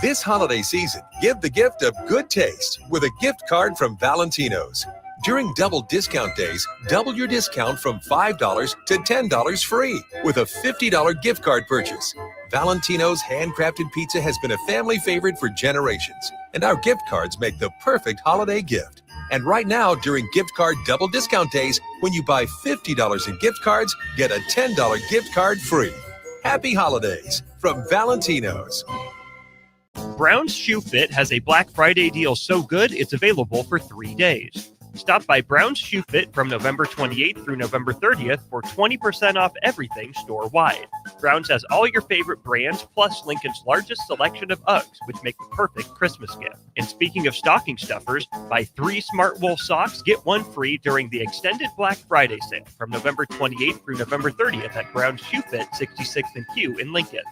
This holiday season, give the gift of good taste with a gift card from Valentino's. During double discount days, double your discount from $5 to $10 free with a $50 gift card purchase. Valentino's handcrafted pizza has been a family favorite for generations, and our gift cards make the perfect holiday gift. And right now, during gift card double discount days, when you buy $50 in gift cards, get a $10 gift card free. Happy holidays from Valentino's. Brown's Shoe Fit has a Black Friday deal so good it's available for 3 days. Stop by Brown's Shoe Fit from November 28th through November 30th for 20% off everything store-wide. Brown's has all your favorite brands, plus Lincoln's largest selection of Uggs, which make the perfect Christmas gift. And speaking of stocking stuffers, buy 3 Smart Wool socks, get 1 free during the extended Black Friday sale from November 28th through November 30th at Brown's Shoe Fit, 66th and Q in Lincoln.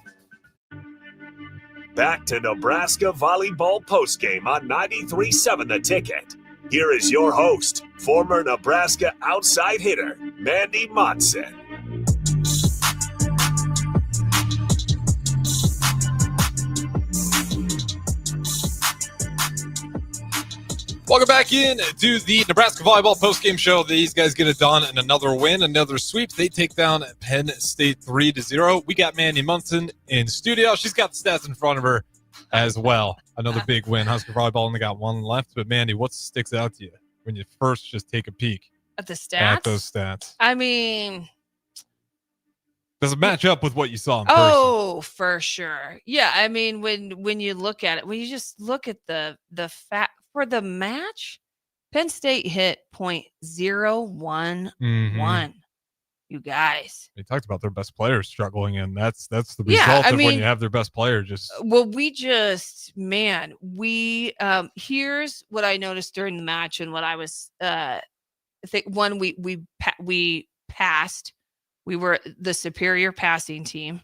Back to Nebraska Volleyball Postgame on 93.7 The Ticket. Here is your host, former Nebraska outside hitter, Mandy Monson. Welcome back in to the Nebraska Volleyball Postgame Show. These guys get it done in another win, another sweep. They take down Penn State 3-0. We got Mandy Monson in studio. She's got the stats in front of her as well. Another big win. Husker Volleyball only got 1 left. But Mandy, what sticks out to you when you first just take a peek at the stats? At those stats. I mean, does it match up with what you saw in person? Oh, for sure. Yeah, I mean, when you look at it, when you just look at the fact for the match, Penn State hit .011. Mm-hmm. You guys. They talked about their best players struggling, and that's the result of when you have their best player just. Well, here's what I noticed during the match, and what I was I think one we passed. We were the superior passing team.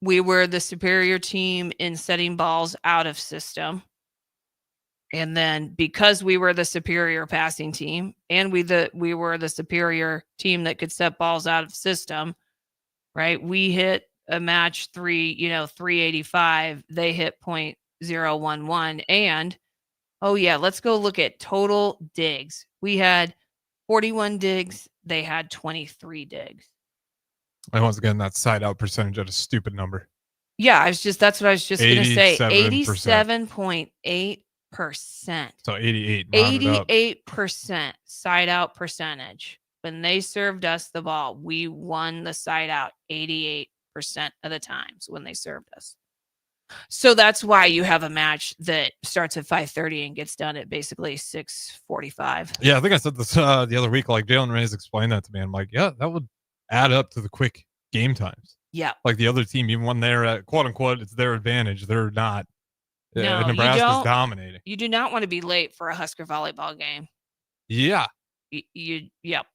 We were the superior team in setting balls out of system. And then because we were the superior passing team and we were the superior team that could set balls out of system, right? We hit a match 385. They hit .011. And, let's go look at total digs. We had 41 digs. They had 23 digs. And once again, that side out percentage at a stupid number. Yeah, that's what I was just going to say. 87.8%. So 88% side out percentage. When they served us the ball, we won the side out 88% of the times when they served us. So that's why you have a match that starts at 5:30 and gets done at basically 6:45. Yeah, I think I said this the other week. Like Jalen Reyes explained that to me. I'm like, yeah, that would add up to the quick game times. Yeah. Like the other team, even when they're at quote unquote, it's their advantage. They're not. Yeah, No, you Nebraska's don't. dominating. You do not want to be late for a Husker volleyball game. Yeah. Yep.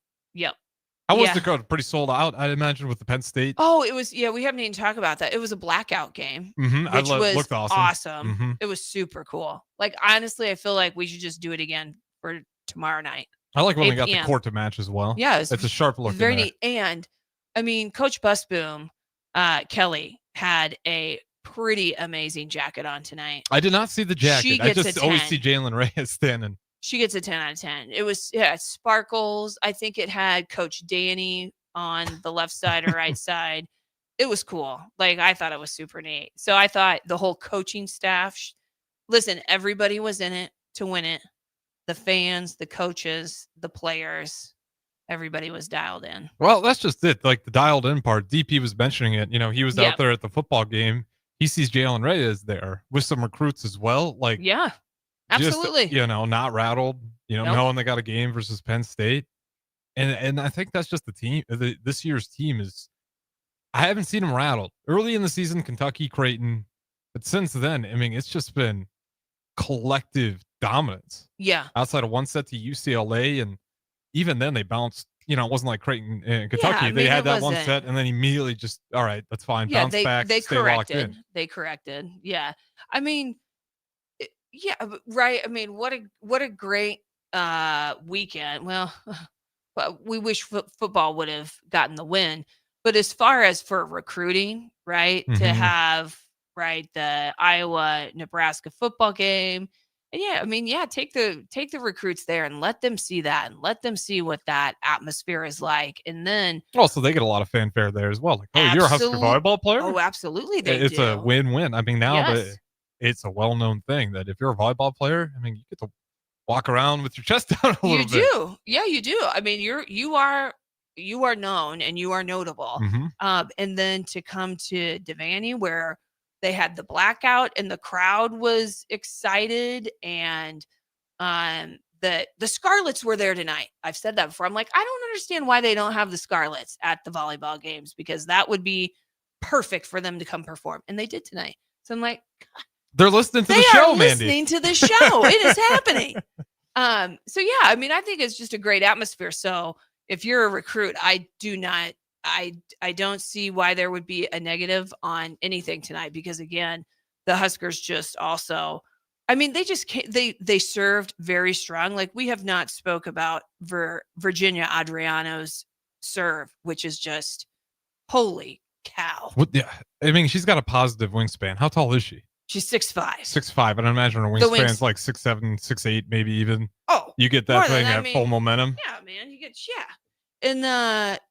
How was Yeah. the crowd? Pretty sold out, I'd imagine, with the Penn State. Oh, it was. Yeah, we haven't even talked about that. It was a blackout game, I which was looked awesome. Mhm. It was super cool. Like, honestly, I feel like we should just do it again for tomorrow night. I like when they 8 got the p.m. court to match as well. Yeah, it's a sharp look. Very in there. neat. And I mean, Coach Busboom, Kelly had a pretty amazing jacket on tonight. I did not see the jacket. She I gets just a always 10. see Jalen Reyes standing. She gets a 10 out of 10. It was sparkles. I think it had Coach Danny on the left side or right side. It was cool. Like, I thought it was super neat. So I thought the whole coaching staff, listen, everybody was in it to win it. The fans, the coaches, the players, everybody was dialed in. Well, that's just it. Like the dialed in part. DP was mentioning it. He was out there at the football game. He sees Jalen Reyes there with some recruits as well. Like, yeah, absolutely. Just, not rattled. Nope. Knowing they got a game versus Penn State. And I think that's just the team. This year's team is. I haven't seen them rattled early in the season. Kentucky, Creighton, but since then, I mean, it's just been collective dominance. Yeah. Outside of one set to UCLA, and even then they bounced. It wasn't like Creighton and Kentucky. I mean, they had that wasn't. one set, and then immediately just all right, that's fine. Yeah, Bounce back. They stay locked in. corrected. They corrected. Yeah. I mean, yeah, right. I mean, what a great weekend. Well, we wish football would have gotten the win. But as far as for recruiting, right, to have the Iowa-Nebraska football game, and yeah, I mean, yeah, take the recruits there and let them see that and let them see what that atmosphere is like, and then also they get a lot of fanfare there as well. Like, oh, you're a Husker volleyball player. Oh, absolutely, It's do. a win-win. I mean, now Yes. it's a well-known thing that if you're a volleyball player, I mean, you get to walk around with your chest down a little bit. You do. Yeah, you do. I mean, you are known and you are notable. And then to come to Devaney where they had the blackout and the crowd was excited, and the Scarlets were there tonight. I've said that before. I'm like, I don't understand why they don't have the Scarlets at the volleyball games, because that would be perfect for them to come perform. And they did tonight. So I'm like, they're listening to they the show, are Mandy. listening to the show. It is happening. So yeah, I mean, I think it's just a great atmosphere. So if you're a recruit, I don't see why there would be a negative on anything tonight, because again, the Huskers just also, I mean, they just can't, they served very strong. Like, we have not spoke about Virginia Adriano's serve, which is just holy cow. Yeah, I mean, she's got a positive wingspan. How tall is she? She's 6'5". 6'5", and I imagine her wingspan's like 6'7", 6'8", maybe even. Oh, you get that thing at full momentum. Yeah, man, you get And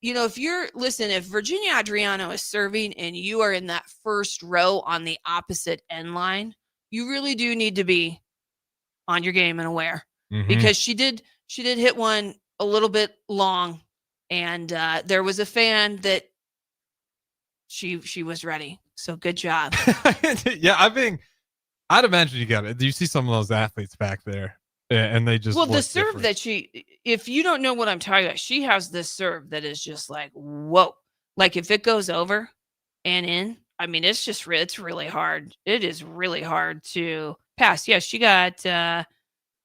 if Virginia Adriano is serving and you are in that first row on the opposite end line, you really do need to be on your game and aware, because she did hit one a little bit long, and there was a fan that she was ready. So good job. Yeah, I mean, I'd imagine you got it. Do you see some of those athletes back there? And they just the serve that if you don't know what I'm talking about, she has this serve that is just like, whoa. Like, if it goes over and in, I mean, it's really hard. It is really hard to pass. Yeah, she got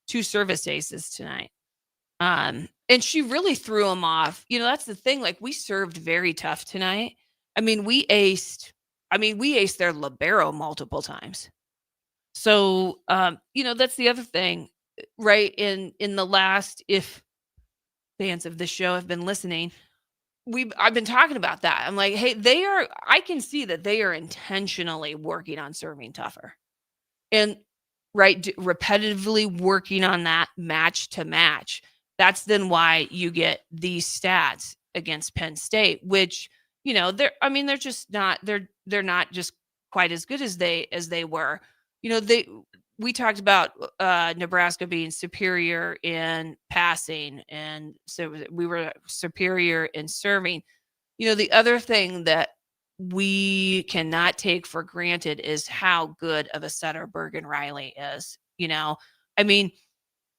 2 service aces tonight. And she really threw them off. That's the thing. Like, we served very tough tonight. I mean, we aced their libero multiple times. So, that's the other thing. Right. In the last, if fans of this show have been listening, I've been talking about that. I'm like, hey, I can see that they are intentionally working on serving tougher, and repetitively working on that match to match. That's then why you get these stats against Penn State, which, they're just not, they're not just quite as good as they were. We talked about Nebraska being superior in passing, and so we were superior in serving. The other thing that we cannot take for granted is how good of a setter Bergen Riley is. I mean,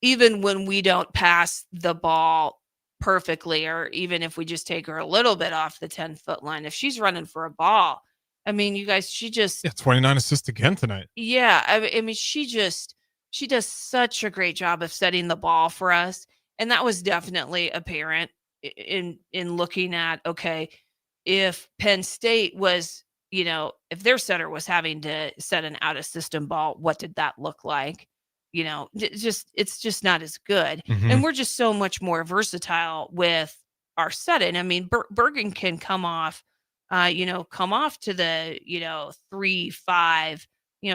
even when we don't pass the ball perfectly, or even if we just take her a little bit off the 10-foot line, if she's running for a ball, I mean, you guys, she just 29 assists again tonight. yeah, I mean, she does such a great job of setting the ball for us, and that was definitely apparent in looking at, okay, if Penn State was, if their setter was having to set an out of system ball, what did that look like? It's just not as good, and we're just so much more versatile with our setting. I mean, Bergen can come off to the 3-5,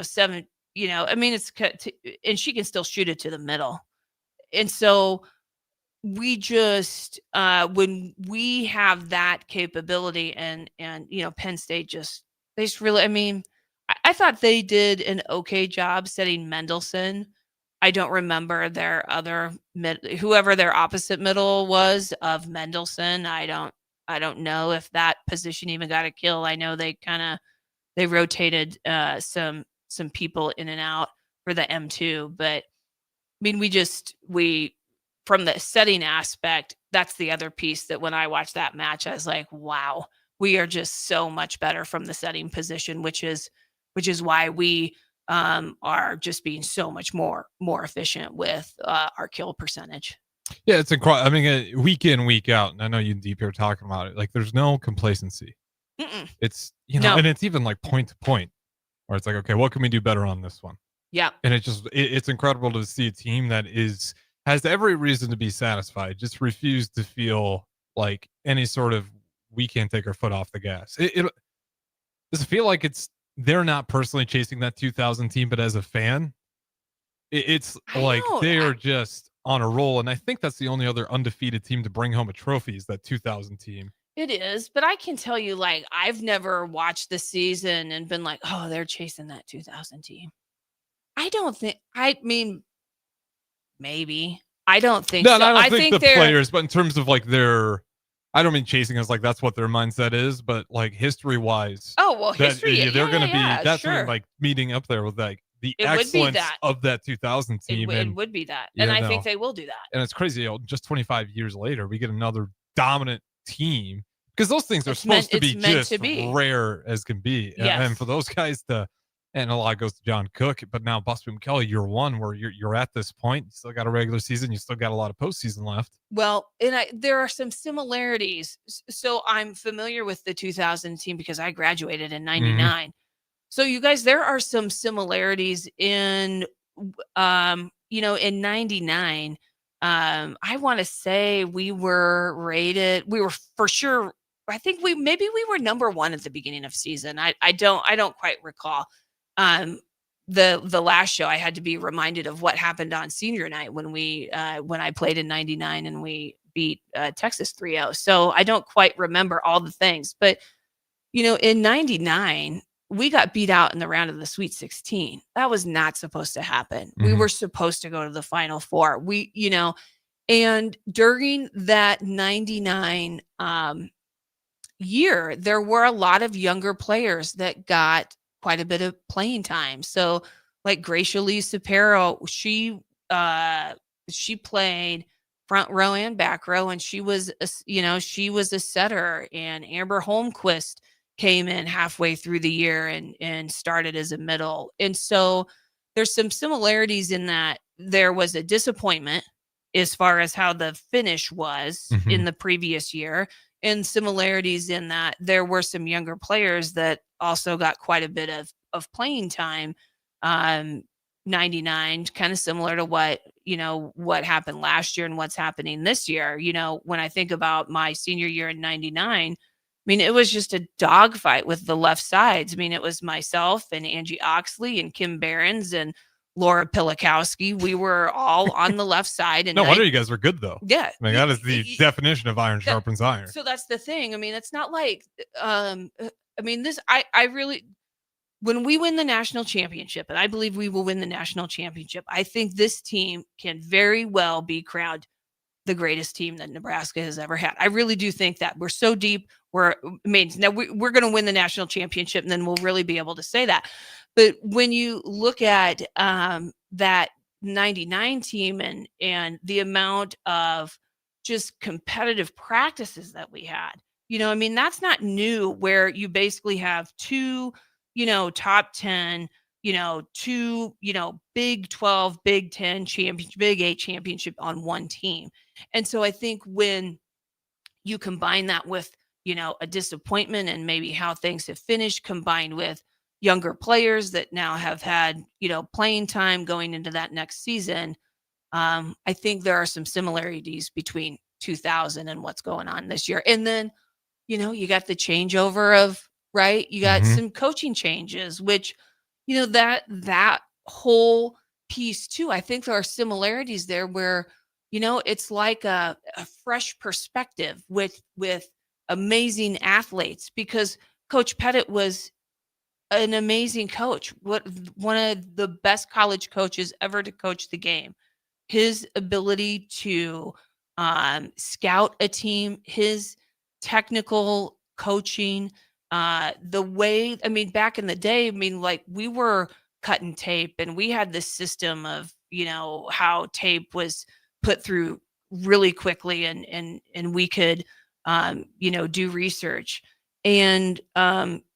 7. I mean, and she can still shoot it to the middle. And so we just, when we have that capability and Penn State they just really, I mean, I thought they did an okay job setting Mendelson. I don't remember their other whoever their opposite middle was of Mendelson. I don't know if that position even got a kill. I know they rotated some people in and out for the M2, but I mean, we from the setting aspect, that's the other piece that when I watched that match, I was like, wow, we are just so much better from the setting position, which is why we are just being so much more efficient with our kill percentage. Yeah, it's incredible. I mean, week in, week out, and I know you and Deep here talking about it. Like, there's no complacency. It's and it's even like point to point, where it's like, okay, what can we do better on this one? Yeah, and it's incredible to see a team that has every reason to be satisfied, just refuse to feel like any sort of we can't take our foot off the gas. Does it feel like they're not personally chasing that 2000 team, but as a fan, it's like they are just on a roll. And I think that's the only other undefeated team to bring home a trophy is that 2000 team. It is, but I can tell you, like, I've never watched the season and been like, oh, they're chasing that 2000 team. I mean, maybe. I don't think so. I don't think the players, but in terms of like I don't mean chasing us like that's what their mindset is, but like history wise. Oh, well, history. They're going to be, that's sure. like meeting up there with like the excellence of that 2000 team. It would be that. And I think they will do that. And it's crazy. Just 25 years later, we get another dominant team because those things are supposed to be just rare as can be. Yes. And for those guys and a lot goes to John Cook, but now Busby McKelly, year one, where you're at this point, you still got a regular season, you still got a lot of postseason left. Well, and there are some similarities. So I'm familiar with the 2000 team because I graduated in 99. So you guys, there are some similarities in, in 99. I want to say we were for sure. I think we were number one at the beginning of season. I don't quite recall. The last show I had to be reminded of what happened on senior night when I played in 99 and we beat Texas 3-0. So I don't quite remember all the things, but in 99 we got beat out in the round of the Sweet 16. That was not supposed to happen. We were supposed to go to the Final Four. And during that 99 year, there were a lot of younger players that got quite a bit of playing time. So like Gracia Lee Sapero, she played front row and back row, and she was a setter. And Amber Holmquist came in halfway through the year and started as a middle. And so there's some similarities in that there was a disappointment as far as how the finish was in the previous year, and similarities in that there were some younger players that also got quite a bit of playing time. 99, kind of similar to what happened last year and what's happening this year. When I think about my senior year in 99, I mean, it was just a dogfight with the left sides. I mean, it was myself and Angie Oxley and Kim Behrens and Laura Pilikowski. We were all on the left side. And no wonder you guys were good, though. Yeah. I mean, that is the definition of iron sharpens iron. So that's the thing. I mean, it's not like, I really, when we win the national championship, and I believe we will win the national championship, I think this team can very well be crowned the greatest team that Nebraska has ever had. I really do think that. We're so deep. Now we're going to win the national championship, and then we'll really be able to say that. But when you look at that 99 team and the amount of just competitive practices that we had, I mean, that's not new where you basically have two, top 10, two, Big 12, Big 10 championship, Big 8 championship on one team. And so I think when you combine that with, a disappointment and maybe how things have finished, combined with younger players that now have had, playing time going into that next season, I think there are some similarities between 2000 and what's going on this year. And then, you got the changeover of, right? You got some coaching changes, which, that whole piece too. I think there are similarities there where, it's like a fresh perspective with amazing athletes, because Coach Pettit was an amazing coach. One of the best college coaches ever to coach the game. His ability to scout a team, his technical coaching, the way, back in the day, like we were cutting tape and we had this system of, how tape was put through really quickly and we could, do research. And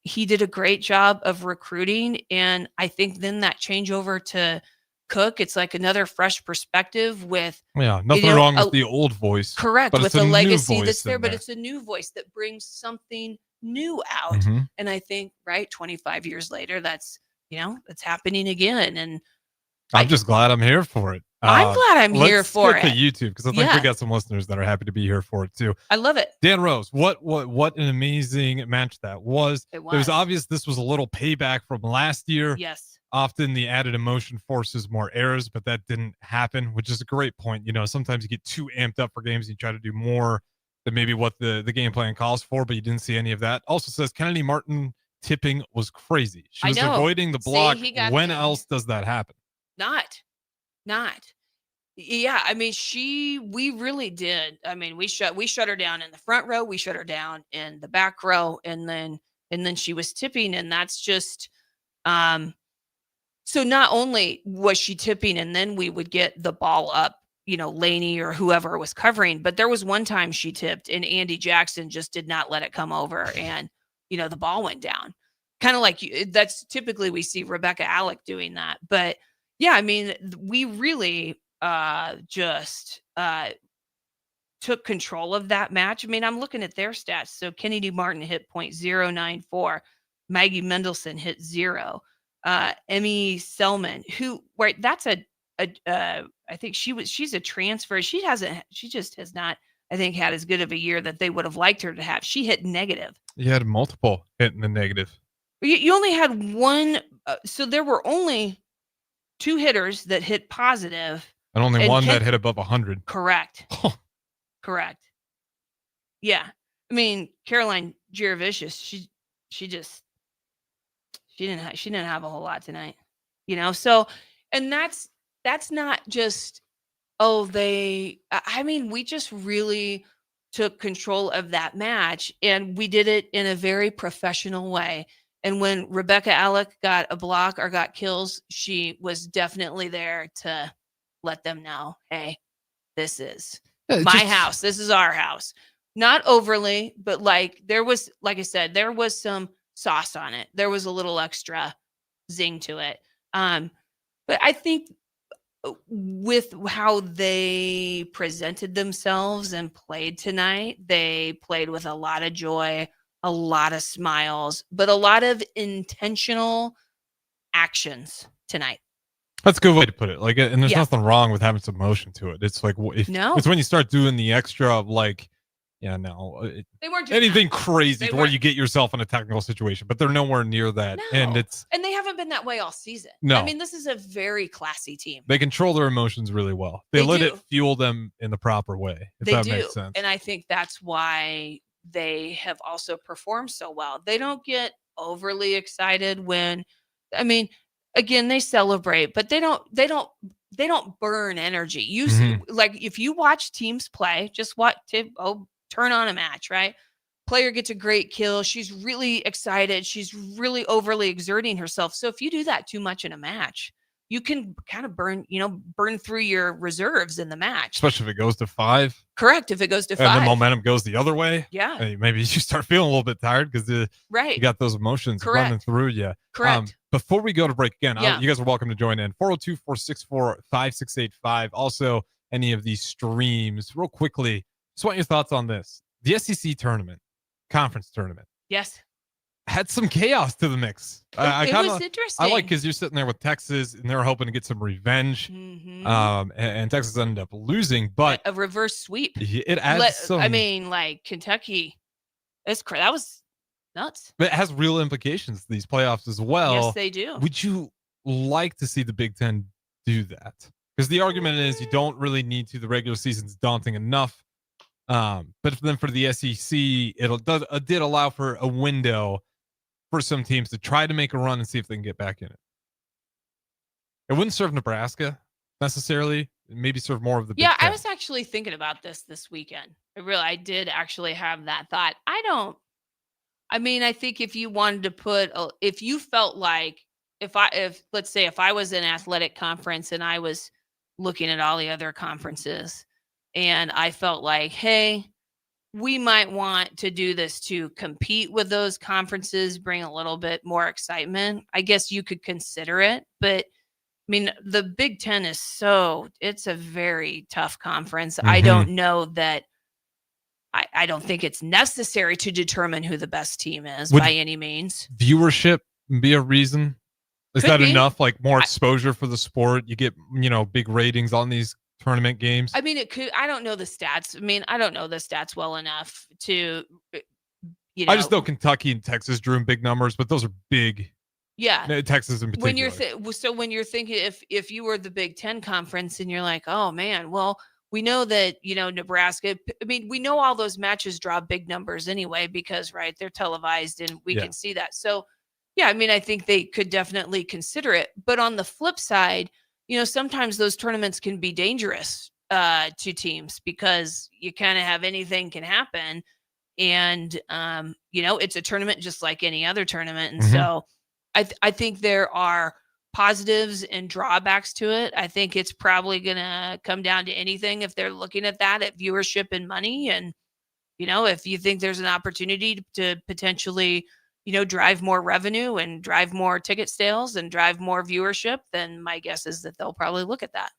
he did a great job of recruiting. And I think then that changeover to Cook, it's like another fresh perspective with nothing wrong with the old voice. Correct, but with it's a the new legacy voice that's there, in but it's a new voice that brings something new out. And I think 25 years later, that's that's happening again. And I'm just glad I'm here for it. I'm glad I'm here for Let's it. get to YouTube, because I think we got some listeners that are happy to be here for it too. I love it. Dan Rose, what an amazing match that was. It was. It was obvious this was a little payback from last year. Yes. Often the added emotion forces more errors, but that didn't happen, which is a great point. Sometimes you get too amped up for games and you try to do more than maybe what the game plan calls for, but you didn't see any of that. Also says Kennedy Martin tipping was crazy. She was avoiding the block. When else does that happen? Not. Yeah, we really did. We shut her down in the front row, we shut her down in the back row, and then she was tipping, and that's just so not only was she tipping and then we would get the ball up, Laney or whoever was covering, but there was one time she tipped and Andy Jackson just did not let it come over, and the ball went down. Kind of like that's typically we see Rebecca Alec doing that. But yeah, we really just took control of that match. I'm looking at their stats. So Kennedy Martin hit .094. Maggie Mendelson hit 0. Emmy Selman, that's I think she's a transfer. She just has not, I think, had as good of a year that they would have liked her to have. She hit negative. You had multiple hitting the negative. You only had one. So there were only 2 hitters that hit positive. And only one that hit above 100. Correct. Correct. Yeah. Caroline Giravicius, she didn't have a whole lot tonight, so, and that's not just, we just really took control of that match, and we did it in a very professional way. And when Rebecca Alec got a block or got kills, she was definitely there to let them know, hey, this is my house. This is our house. Not overly, but there was, like I said, there was some sauce on it. There was a little extra zing to it. But I think with how they presented themselves and played tonight, they played with a lot of joy, a lot of smiles, but a lot of intentional actions tonight. That's a good way to put it. And there's nothing wrong with having some emotion to it. It's it's when you start doing the extra they weren't doing anything crazy to where you get yourself in a technical situation, but they're nowhere near that. No. And they haven't been that way all season. No. This is a very classy team. They control their emotions really well. They let it fuel them in the proper way, if that makes sense. And I think that's why they have also performed so well. They don't get overly excited when, again, they celebrate, but they don't burn energy. You see, if you watch teams play, just turn on a match, right? Player gets a great kill. She's really excited. She's really overly exerting herself. So if you do that too much in a match, you can kind of burn through your reserves in the match. Especially if it goes to 5. Correct. If it goes to 5. And the momentum goes the other way. Yeah. Maybe you start feeling a little bit tired because you got those emotions running through you. Correct. Before we go to break again, you guys are welcome to join in. 402-464-5685. Also, any of these streams. Real quickly, just want your thoughts on this. The SEC tournament, conference tournament. Yes. Had some chaos to the mix. It was interesting. I like because you're sitting there with Texas and they're hoping to get some revenge. Mm-hmm. And Texas ended up losing, but a reverse sweep. It adds some. I mean, like Kentucky, that was nuts. But it has real implications to these playoffs as well. Yes, they do. Would you like to see the Big Ten do that? Because the argument is you don't really need to. The regular season's daunting enough. But then for the SEC, it did allow for a window for some teams to try to make a run and see if they can get back in it. It wouldn't serve Nebraska necessarily. Maybe serve more of the Big Ten. I was actually thinking about this weekend. I did actually have that thought. I think if you wanted to if you felt like if let's say if I was an athletic conference and I was looking at all the other conferences and I felt like, hey, we might want to do this to compete with those conferences, bring a little bit more excitement. I guess you could consider it, but I mean, the Big Ten it's a very tough conference. Mm-hmm. I don't know that I don't think it's necessary to determine who the best team is by any means. Viewership be a reason? Is Could that be. enough? Like more exposure for the sport? You get, big ratings on these tournament games? I mean, it could. I don't know the stats. I mean, I don't know the stats well enough to, I just know Kentucky and Texas drew in big numbers, but those are big. Yeah. Texas in particular. When you're thinking if you were the Big Ten conference and you're like, oh man, well, we know that, Nebraska, I mean, we know all those matches draw big numbers anyway, because they're televised and we can see that. So yeah, I mean, I think they could definitely consider it, but on the flip side, sometimes those tournaments can be dangerous to teams because you kind of have anything can happen. And, it's a tournament just like any other tournament. And so I think there are positives and drawbacks to it. I think it's probably going to come down to anything if they're looking at that at viewership and money. And, if you think there's an opportunity to potentially, drive more revenue and drive more ticket sales and drive more viewership, then my guess is that they'll probably look at that.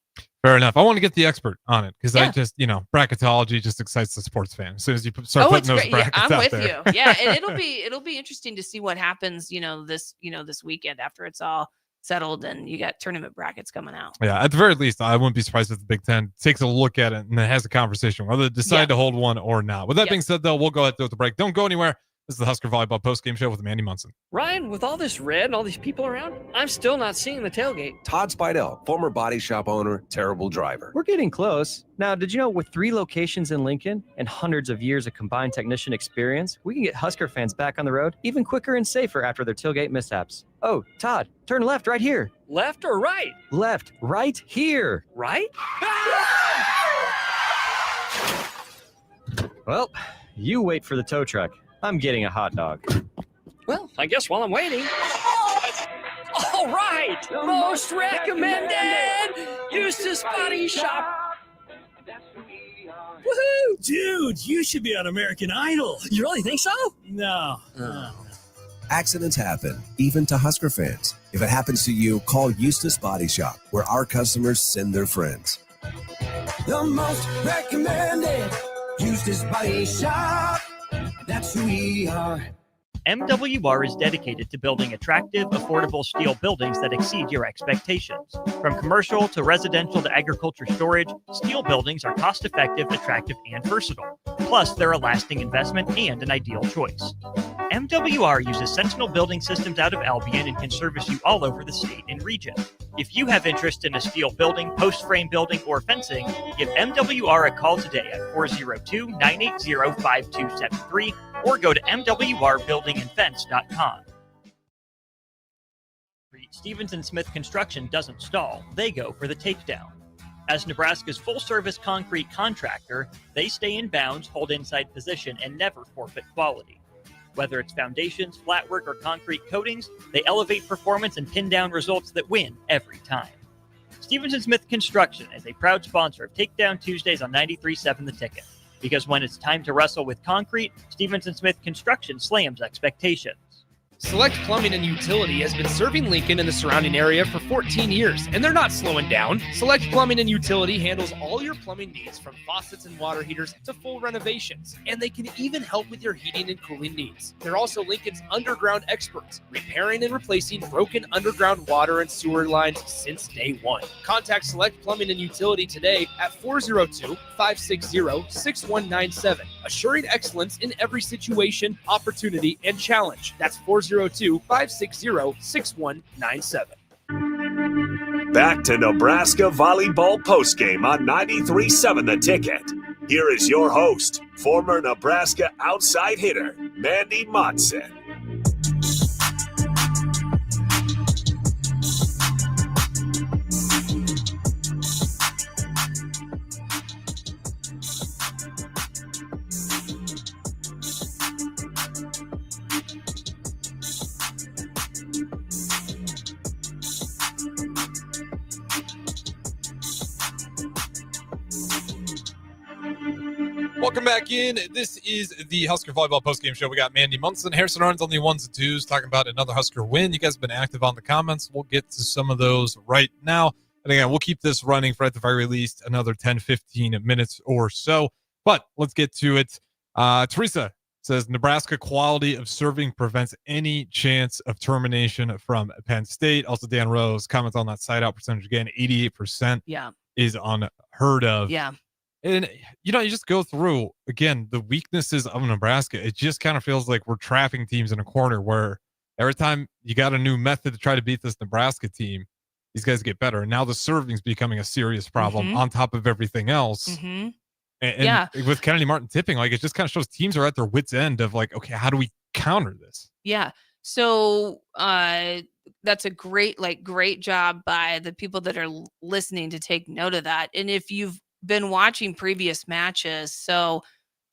Fair enough. I want to get the expert on it because I just, bracketology just excites the sports fan. As soon as you start putting those brackets I'm out with there. you. Yeah, and it'll be interesting to see what happens, this weekend after it's all settled and you got tournament brackets coming out. Yeah, at the very least, I wouldn't be surprised if the Big Ten takes a look at it and then has a conversation whether they decide to hold one or not. With that being said, though, we'll go ahead and throw the break. Don't go anywhere. This is the Husker Volleyball Postgame Show with Mandy Monson. Ryan, with all this red and all these people around, I'm still not seeing the tailgate. Todd Spidell, former body shop owner, terrible driver. We're getting close. Now, did you know with 3 locations in Lincoln and hundreds of years of combined technician experience, we can get Husker fans back on the road even quicker and safer after their tailgate mishaps? Oh, Todd, turn left right here. Left or right? Left, right here. Right? Well, you wait for the tow truck. I'm getting a hot dog. Well, I guess while I'm waiting. All right, most recommended Eustace Body Shop. Woohoo! Dude, you should be on American Idol. You really think so? No. Accidents happen, even to Husker fans. If it happens to you, call Eustace Body Shop, where our customers send their friends. The most recommended Eustace Body Shop. That's who we are. MWR is dedicated to building attractive, affordable steel buildings that exceed your expectations. From commercial to residential to agriculture storage, steel buildings are cost-effective, attractive, and versatile. Plus, they're a lasting investment and an ideal choice. MWR uses Sentinel building systems out of Albion and can service you all over the state and region. If you have interest in a steel building, post-frame building, or fencing, give MWR a call today at 402-980-5273 or go to mwrbuildingandfence.com. Stevenson and Smith construction doesn't stall, they go for the takedown. As Nebraska's full-service concrete contractor, they stay in bounds, hold inside position, and never forfeit quality. Whether it's foundations, flat work, or concrete coatings, they elevate performance and pin down results that win every time. Stevenson and Smith Construction is a proud sponsor of Takedown Tuesdays on 93.7 The Ticket. Because when it's time to wrestle with concrete, Stevenson and Smith Construction slams expectations. Select Plumbing and Utility has been serving Lincoln and the surrounding area for 14 years, and they're not slowing down. Select Plumbing and Utility handles all your plumbing needs from faucets and water heaters to full renovations, and they can even help with your heating and cooling needs. They're also Lincoln's underground experts, repairing and replacing broken underground water and sewer lines since day one. Contact Select Plumbing and Utility today at 402-560-6197, assuring excellence in every situation, opportunity, and challenge. That's 402-560-6197. Back to Nebraska Volleyball Postgame on 93.7 The Ticket. Here is your host, former Nebraska outside hitter, Mandy Monson. Welcome back in. This is the Husker Volleyball Postgame Show. We got Mandy Monson, Harrison Arns on the ones and twos, talking about another Husker win. You guys have been active on the comments. We'll get to some of those right now. And again, we'll keep this running for at the very least another 10, 15 minutes or so. But let's get to it. Teresa says Nebraska quality of serving prevents any chance of termination from Penn State. Also, Dan Rose comments on that side out percentage again, 88% is unheard of. Yeah. And, you just go through, again, the weaknesses of Nebraska. It just kind of feels like we're trapping teams in a corner where every time you got a new method to try to beat this Nebraska team, these guys get better. And now the serving's becoming a serious problem on top of everything else. And with Kennedy Martin tipping, like, it just kind of shows teams are at their wits' end of like, okay, how do we counter this? Yeah. So that's a great job by the people that are listening to take note of that. And if you've been watching previous matches, so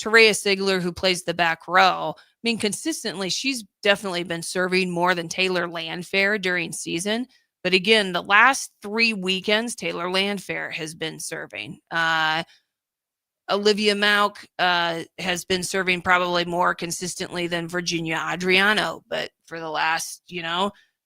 Terea Sigler, who plays the back row, I mean, consistently, she's definitely been serving more than Taylor Landfair during season. But again, the last 3 weekends, Taylor Landfair has been serving. Olivia Mauk has been serving probably more consistently than Virginia Adriano. But for the last,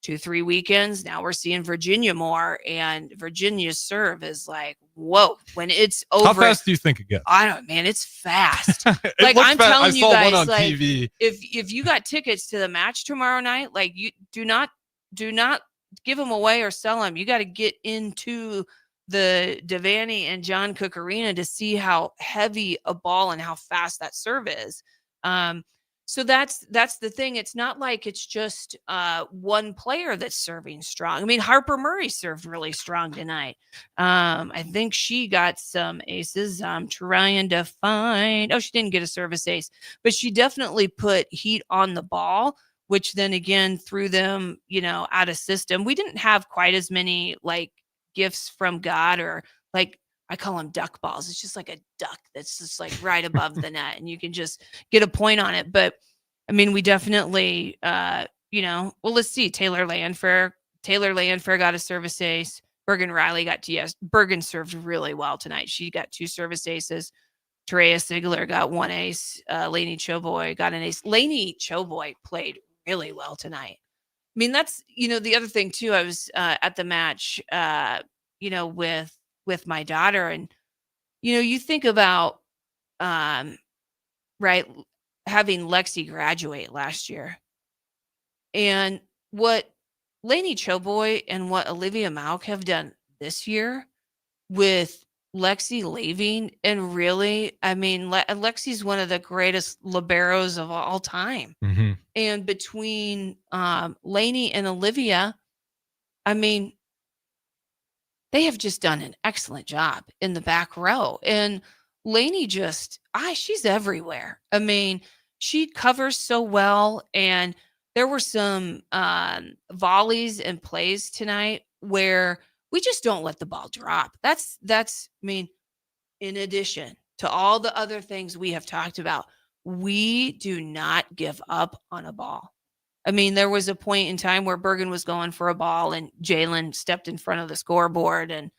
2-3 weekends, now we're seeing Virginia more, and Virginia's serve is like, whoa, when it's over. How fast do you think it gets? I don't, man, it's fast. Like, I'm telling you guys, one on like, TV. If you got tickets to the match tomorrow night, like, you do not give them away or sell them. You got to get into the Devaney and John Cook Arena to see how heavy a ball and how fast that serve is. So that's the thing. It's not like it's just one player that's serving strong. I mean, Harper Murray served really strong tonight. I think she got some aces. I'm trying to find. Oh, she didn't get a service ace, but she definitely put heat on the ball, which then again threw them, out of system. We didn't have quite as many like gifts from God, or like, I call them duck balls. It's just like a duck that's just like right above the net, and you can just get a point on it. But I mean, we definitely, well, let's see. Taylor Landfair got a service ace. Bergen Riley got Bergen served really well tonight. She got 2 service aces. Terea Sigler got 1 ace. Lainey Choboy got an ace. Lainey Choboy played really well tonight. I mean, that's, the other thing too. I was at the match, with my daughter, and you think about right, having Lexi graduate last year, and what Lainey Choboy and what Olivia Mauk have done this year with Lexi leaving. And really, I mean, Lexi's one of the greatest liberos of all time. And between Lainey and Olivia, I mean, they have just done an excellent job in the back row. And Lainey she's everywhere. I mean, she covers so well. And there were some volleys and plays tonight where we just don't let the ball drop. That's, I mean, in addition to all the other things we have talked about, we do not give up on a ball. I mean, there was a point in time where Bergen was going for a ball and Jalen stepped in front of the scoreboard and,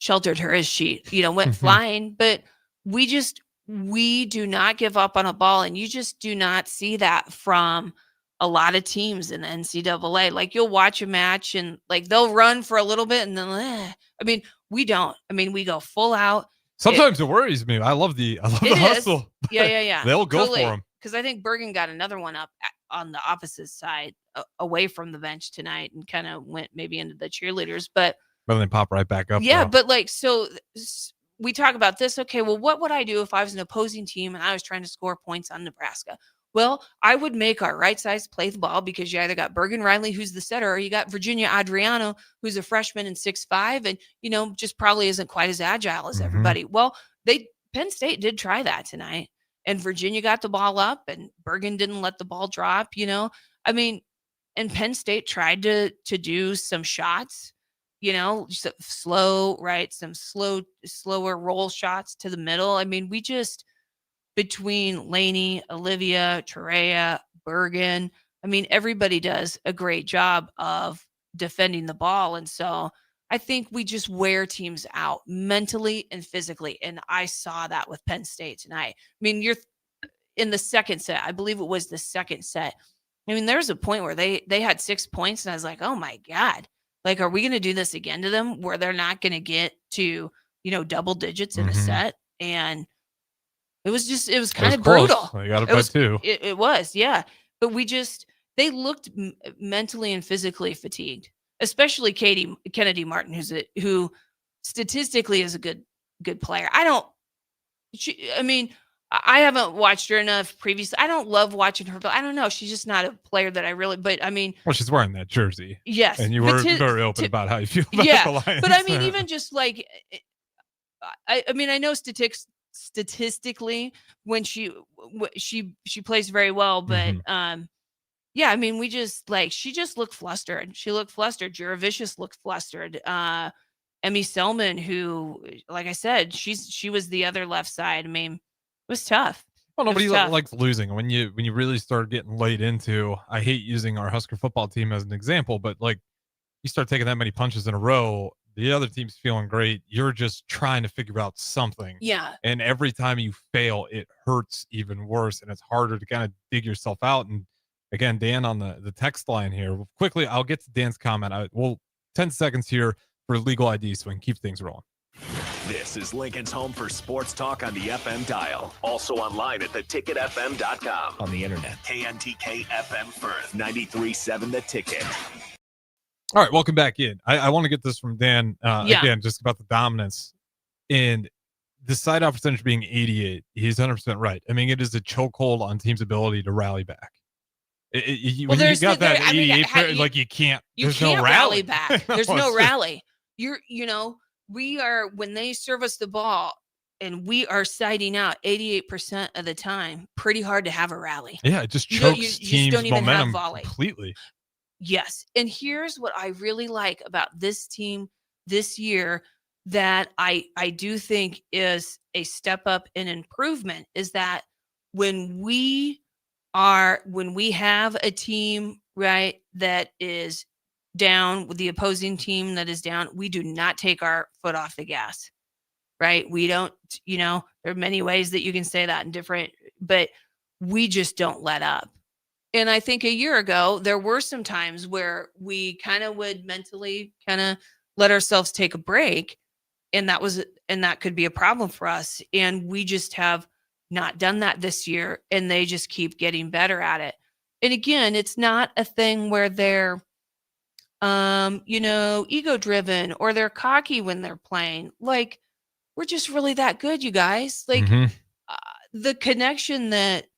sheltered her as she, went flying. But we do not give up on a ball. And you just do not see that from a lot of teams in the NCAA. Like, you'll watch a match and like they'll run for a little bit and then, we don't. We go full out. Sometimes it worries me. I love the hustle. Yeah. They'll go for them. Because I think Bergen got another one up on the opposite side, away from the bench tonight, and kind of went maybe into the cheerleaders. But then pop right back up. Yeah, though. but like, so we talk about this. Okay, well, what would I do if I was an opposing team and I was trying to score points on Nebraska? Well, I would make our right sides play the ball, because you either got Bergen Riley, who's the setter, or you got Virginia Adriano, who's a freshman and 6'5", and just probably isn't quite as agile as everybody. Well, Penn State did try that tonight, and Virginia got the ball up, and Bergen didn't let the ball drop. And Penn State tried to do some shots, just some slower roll shots to the middle. We just, between Laney, Olivia, Terea, Bergen, everybody does a great job of defending the ball. And so I think we just wear teams out mentally and physically. And I saw that with Penn State tonight. You're in the second set. I believe it was the second set. There was a point where they had 6 points, and I was like, oh my God, like, are we going to do this again to them where they're not going to get to, double digits in a set? And it was kind of brutal. They got it by 2. It was, yeah. But they looked mentally and physically fatigued, especially Kennedy Martin, who statistically is a good player. I haven't watched her enough previously. I don't love watching her, but I don't know. She's just not a player that I really, well, she's wearing that jersey. Yes. And you were very open about how you feel about the Lions. But even just like, I know statistically when she plays very well, but we just she just looked flustered. She looked flustered. Juravicius looked flustered. Emmy Selman, who, like I said, she was the other left side. It was tough. Well, nobody likes losing. When you really start getting laid into, I hate using our Husker football team as an example, but like, you start taking that many punches in a row, the other team's feeling great. You're just trying to figure out something. Yeah. And every time you fail, it hurts even worse, and it's harder to kind of dig yourself out. And again, Dan on the text line here. Quickly, I'll get to Dan's comment. 10 seconds here for legal ID so we can keep things rolling. This is Lincoln's home for sports talk on the FM dial. Also online at theticketfm.com. On the internet. KNTK FM Firth, 93.7 The Ticket. All right, welcome back in. I want to get this from Dan again, just about the dominance. And the side out percentage being 88, he's 100% right. It is a chokehold on team's ability to rally back. When you got that 88, you can't. There's no rally back. There's no rally. We are, when they serve us the ball and we are siding out 88% of the time, pretty hard to have a rally. Yeah, it just chokes teams' momentum completely. Yes. And here's what I really like about this team this year that I do think is a step up in improvement, is that when we have a team, right, that is down, with the opposing team that is down, we do not take our foot off the gas, right? We don't, there are many ways that you can say that in different, but we just don't let up. And I think a year ago, there were some times where we kind of would mentally kind of let ourselves take a break. And that could be a problem for us. And we just have not done that this year, and they just keep getting better at it. And again, it's not a thing where they're, ego driven or they're cocky when they're playing. Like, we're just really that good, you guys. Like, the connection that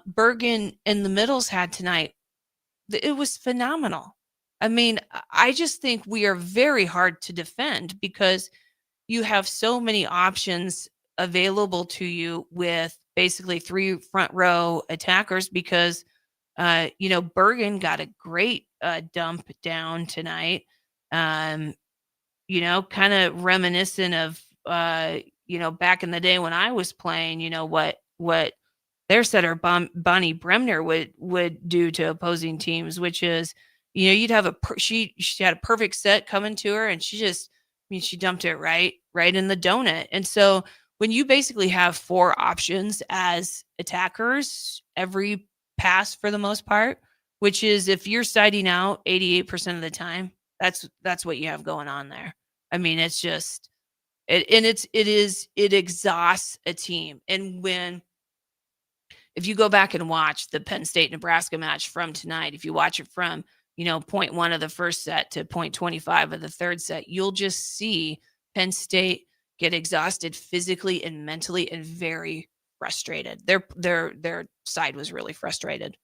Bergen and the middles had tonight, it was phenomenal. I just think we are very hard to defend because you have so many options available to you with basically 3 front row attackers, because Bergen got a great dump down tonight, kind of reminiscent of back in the day when I was playing, what their setter Bonnie Bremner would do to opposing teams, which is, you'd have she had a perfect set coming to her, and she dumped it right in the donut. And so when you basically have 4 options as attackers every pass for the most part, which is if you're siding out 88% of the time, that's what you have going on there. I mean, it's just it exhausts a team. And if you go back and watch the Penn State Nebraska match from tonight, if you watch it from, point 1 of the first set to point 25 of the third set, you'll just see Penn State get exhausted physically and mentally and very frustrated. Their side was really frustrated.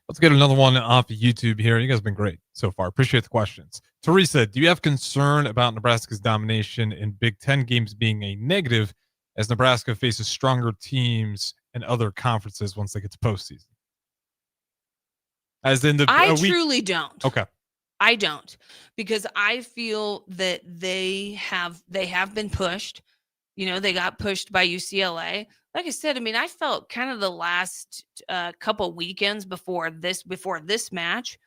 Let's get another one off of YouTube here. You guys have been great so far. Appreciate the questions. Teresa, do you have concern about Nebraska's domination in Big Ten games being a negative as Nebraska faces stronger teams and other conferences once they get to postseason? As in I truly don't. Okay. I don't, because I feel that they have been pushed. They got pushed by UCLA. Like I said, I mean, I felt kind of the last couple weekends before this match,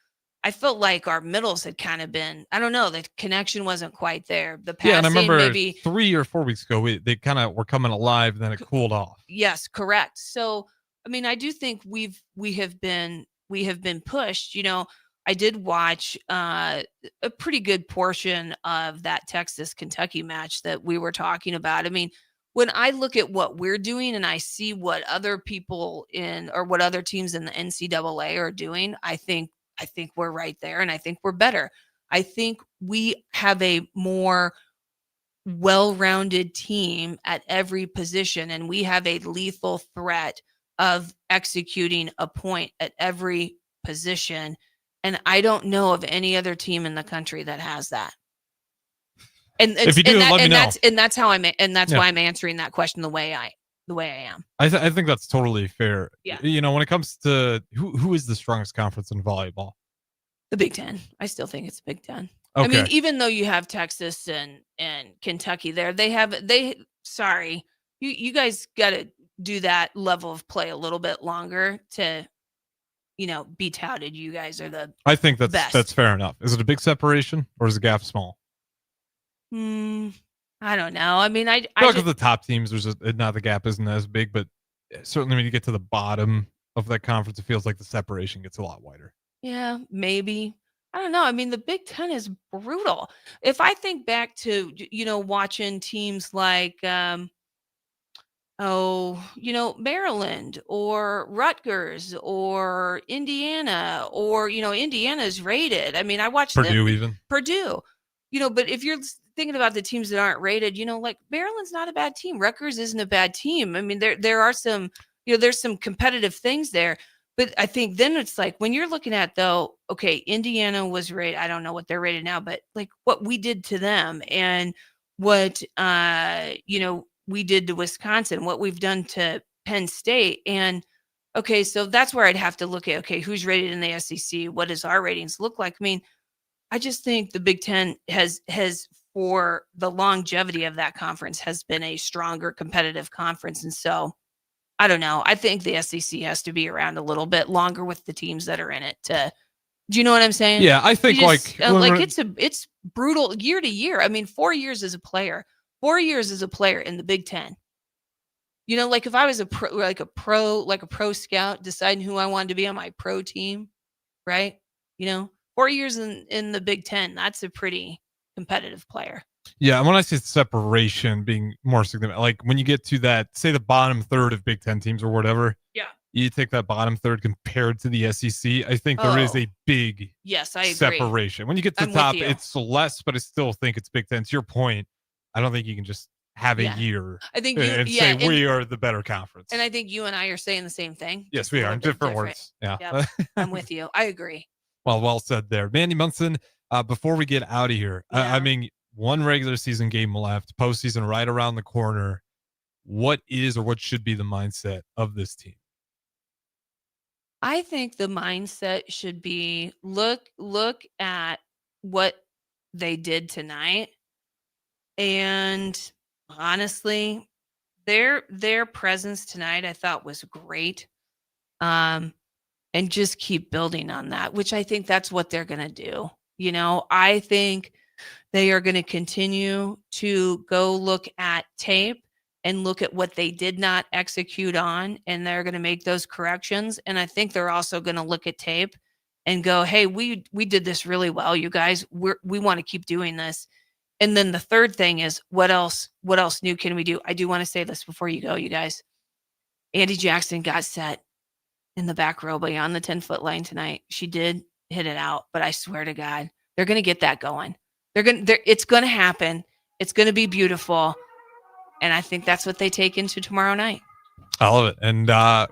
I felt like our middles had kind of been, I don't know, the connection wasn't quite there. The passing, and I remember maybe 3 or 4 weeks ago, they kind of were coming alive, and then it cooled off. Yes, correct. So, I mean, I do think we have been pushed. I did watch a pretty good portion of that Texas-Kentucky match that we were talking about. I mean, when I look at what we're doing and I see what other people what other teams in the NCAA are doing, I think we're right there, and I think we're better. I think we have a more well-rounded team at every position, and we have a lethal threat of executing a point at every position. And I don't know of any other team in the country that has that. And if you do, let me know. That's how why I'm answering that question the way I am. I think that's totally fair. Yeah. When it comes to who is the strongest conference in volleyball? The Big Ten. I still think it's Big Ten. Okay. I mean, even though you have Texas and Kentucky there, you guys got to do that level of play a little bit longer to, be touted. You guys are the I think best. That's fair enough. Is it a big separation or is the gap small? I don't know. I mean, I feel like the top teams, now the gap isn't as big, but certainly when you get to the bottom of that conference, it feels like the separation gets a lot wider. Yeah, maybe. I don't know. I mean, the Big Ten is brutal. If I think back to, watching teams like, Maryland or Rutgers or Indiana, or, Indiana's rated. I mean, I watched Purdue, but if you're thinking about the teams that aren't rated, like Maryland's not a bad team. Rutgers isn't a bad team. I mean, there are some, there's some competitive things there. But I think then it's like when you're looking at, though, okay, Indiana was rated. I don't know what they're rated now, but like what we did to them and what, we did to Wisconsin, what we've done to Penn State. And okay, so that's where I'd have to look at, okay, who's rated in the SEC? What does our ratings look like? I mean, I just think the Big Ten has for the longevity of that conference has been a stronger competitive conference. And so I don't know. I think the SEC has to be around a little bit longer with the teams that are in it do you know what I'm saying? Yeah, I think it's brutal year to year. I mean, 4 years as a player in the Big Ten. Like if I was a pro scout deciding who I wanted to be on my pro team, right? 4 years in the Big Ten, that's a pretty competitive player. Yeah, and when I say separation being more significant, like when you get to that, say the bottom third of Big Ten teams or whatever, you take that bottom third compared to the SEC, I think there is a big I agree. separation. When you get to the top, it's less, but I still think it's Big Ten. To your point, I don't think you can just have a year I think say we are the better conference. And I think you and I are saying the same thing. Yes, we are in different words. Yeah. Yep, I'm with you. I agree. Well said there. Mandy Monson, before we get out of here, I mean, one regular season game left, postseason right around the corner. What is or what should be the mindset of this team? I think the mindset should be look at what they did tonight. And honestly, their presence tonight I thought was great. and just keep building on that, which I think that's what they're going to do. You know, I think they are going to continue to go look at tape and look at what they did not execute on, and they're going to make those corrections. And I think they're also going to look at tape and go, hey, we did this really well, you guys. We want to keep doing this. And then the third thing is, what else new can we do? I do want to say this before you go, you guys. Andy Jackson got set in the back row beyond the 10-foot line tonight. She did hit it out, but I swear to God, they're going to get that going. It's going to happen. It's going to be beautiful. And I think that's what they take into tomorrow night. I love it. And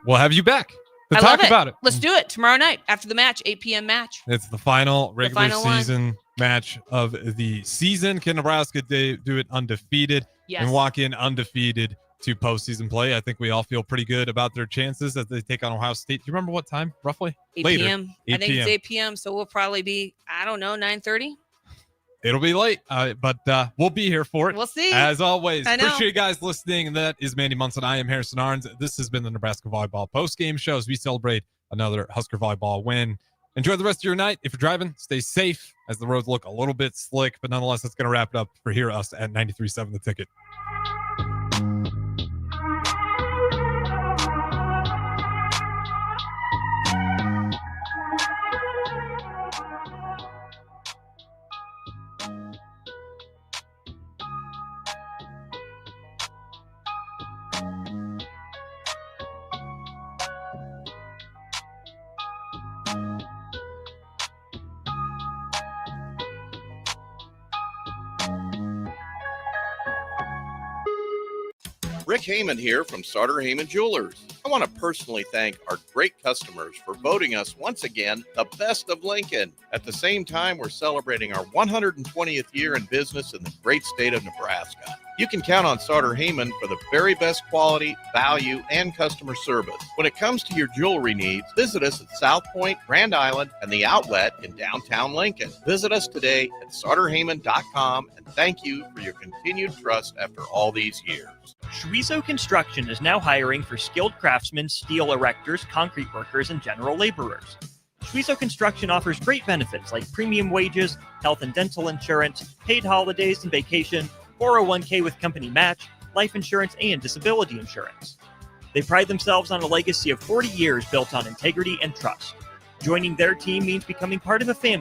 we'll have you back to talk about it. Let's do it tomorrow night after the match, 8 p.m. match. It's the final regular season match of the season. Can Nebraska do it undefeated and walk in undefeated to postseason play? I think we all feel pretty good about their chances as they take on Ohio State. Do you remember what time, roughly? 8 p.m. I think it's 8 p.m., so we'll probably be, 9:30. It'll be late, but we'll be here for it. We'll see. As always, I know. appreciate you guys listening. And that is Mandy Monson. I am Harrison Arns. This has been the Nebraska Volleyball Postgame Show as we celebrate another Husker Volleyball win. Enjoy the rest of your night. If you're driving, stay safe as the roads look a little bit slick, but nonetheless, that's going to wrap it up for us at 93.7 The Ticket. Rick Hamann here from Sartor Hamann Jewelers. I want to personally thank our great customers for voting us once again the best of Lincoln. At the same time, we're celebrating our 120th year in business in the great state of Nebraska. You can count on Sartor Hamann for the very best quality, value, and customer service. When it comes to your jewelry needs, visit us at South Point, Grand Island, and the Outlet in downtown Lincoln. Visit us today at sartorhamann.com, and thank you for your continued trust after all these years. Schweizo Construction is now hiring for skilled craftsmen, steel erectors, concrete workers, and general laborers. Schweizo Construction offers great benefits like premium wages, health and dental insurance, paid holidays and vacation, 401k with company match, life insurance, and disability insurance. They pride themselves on a legacy of 40 years built on integrity and trust. Joining their team means becoming part of a family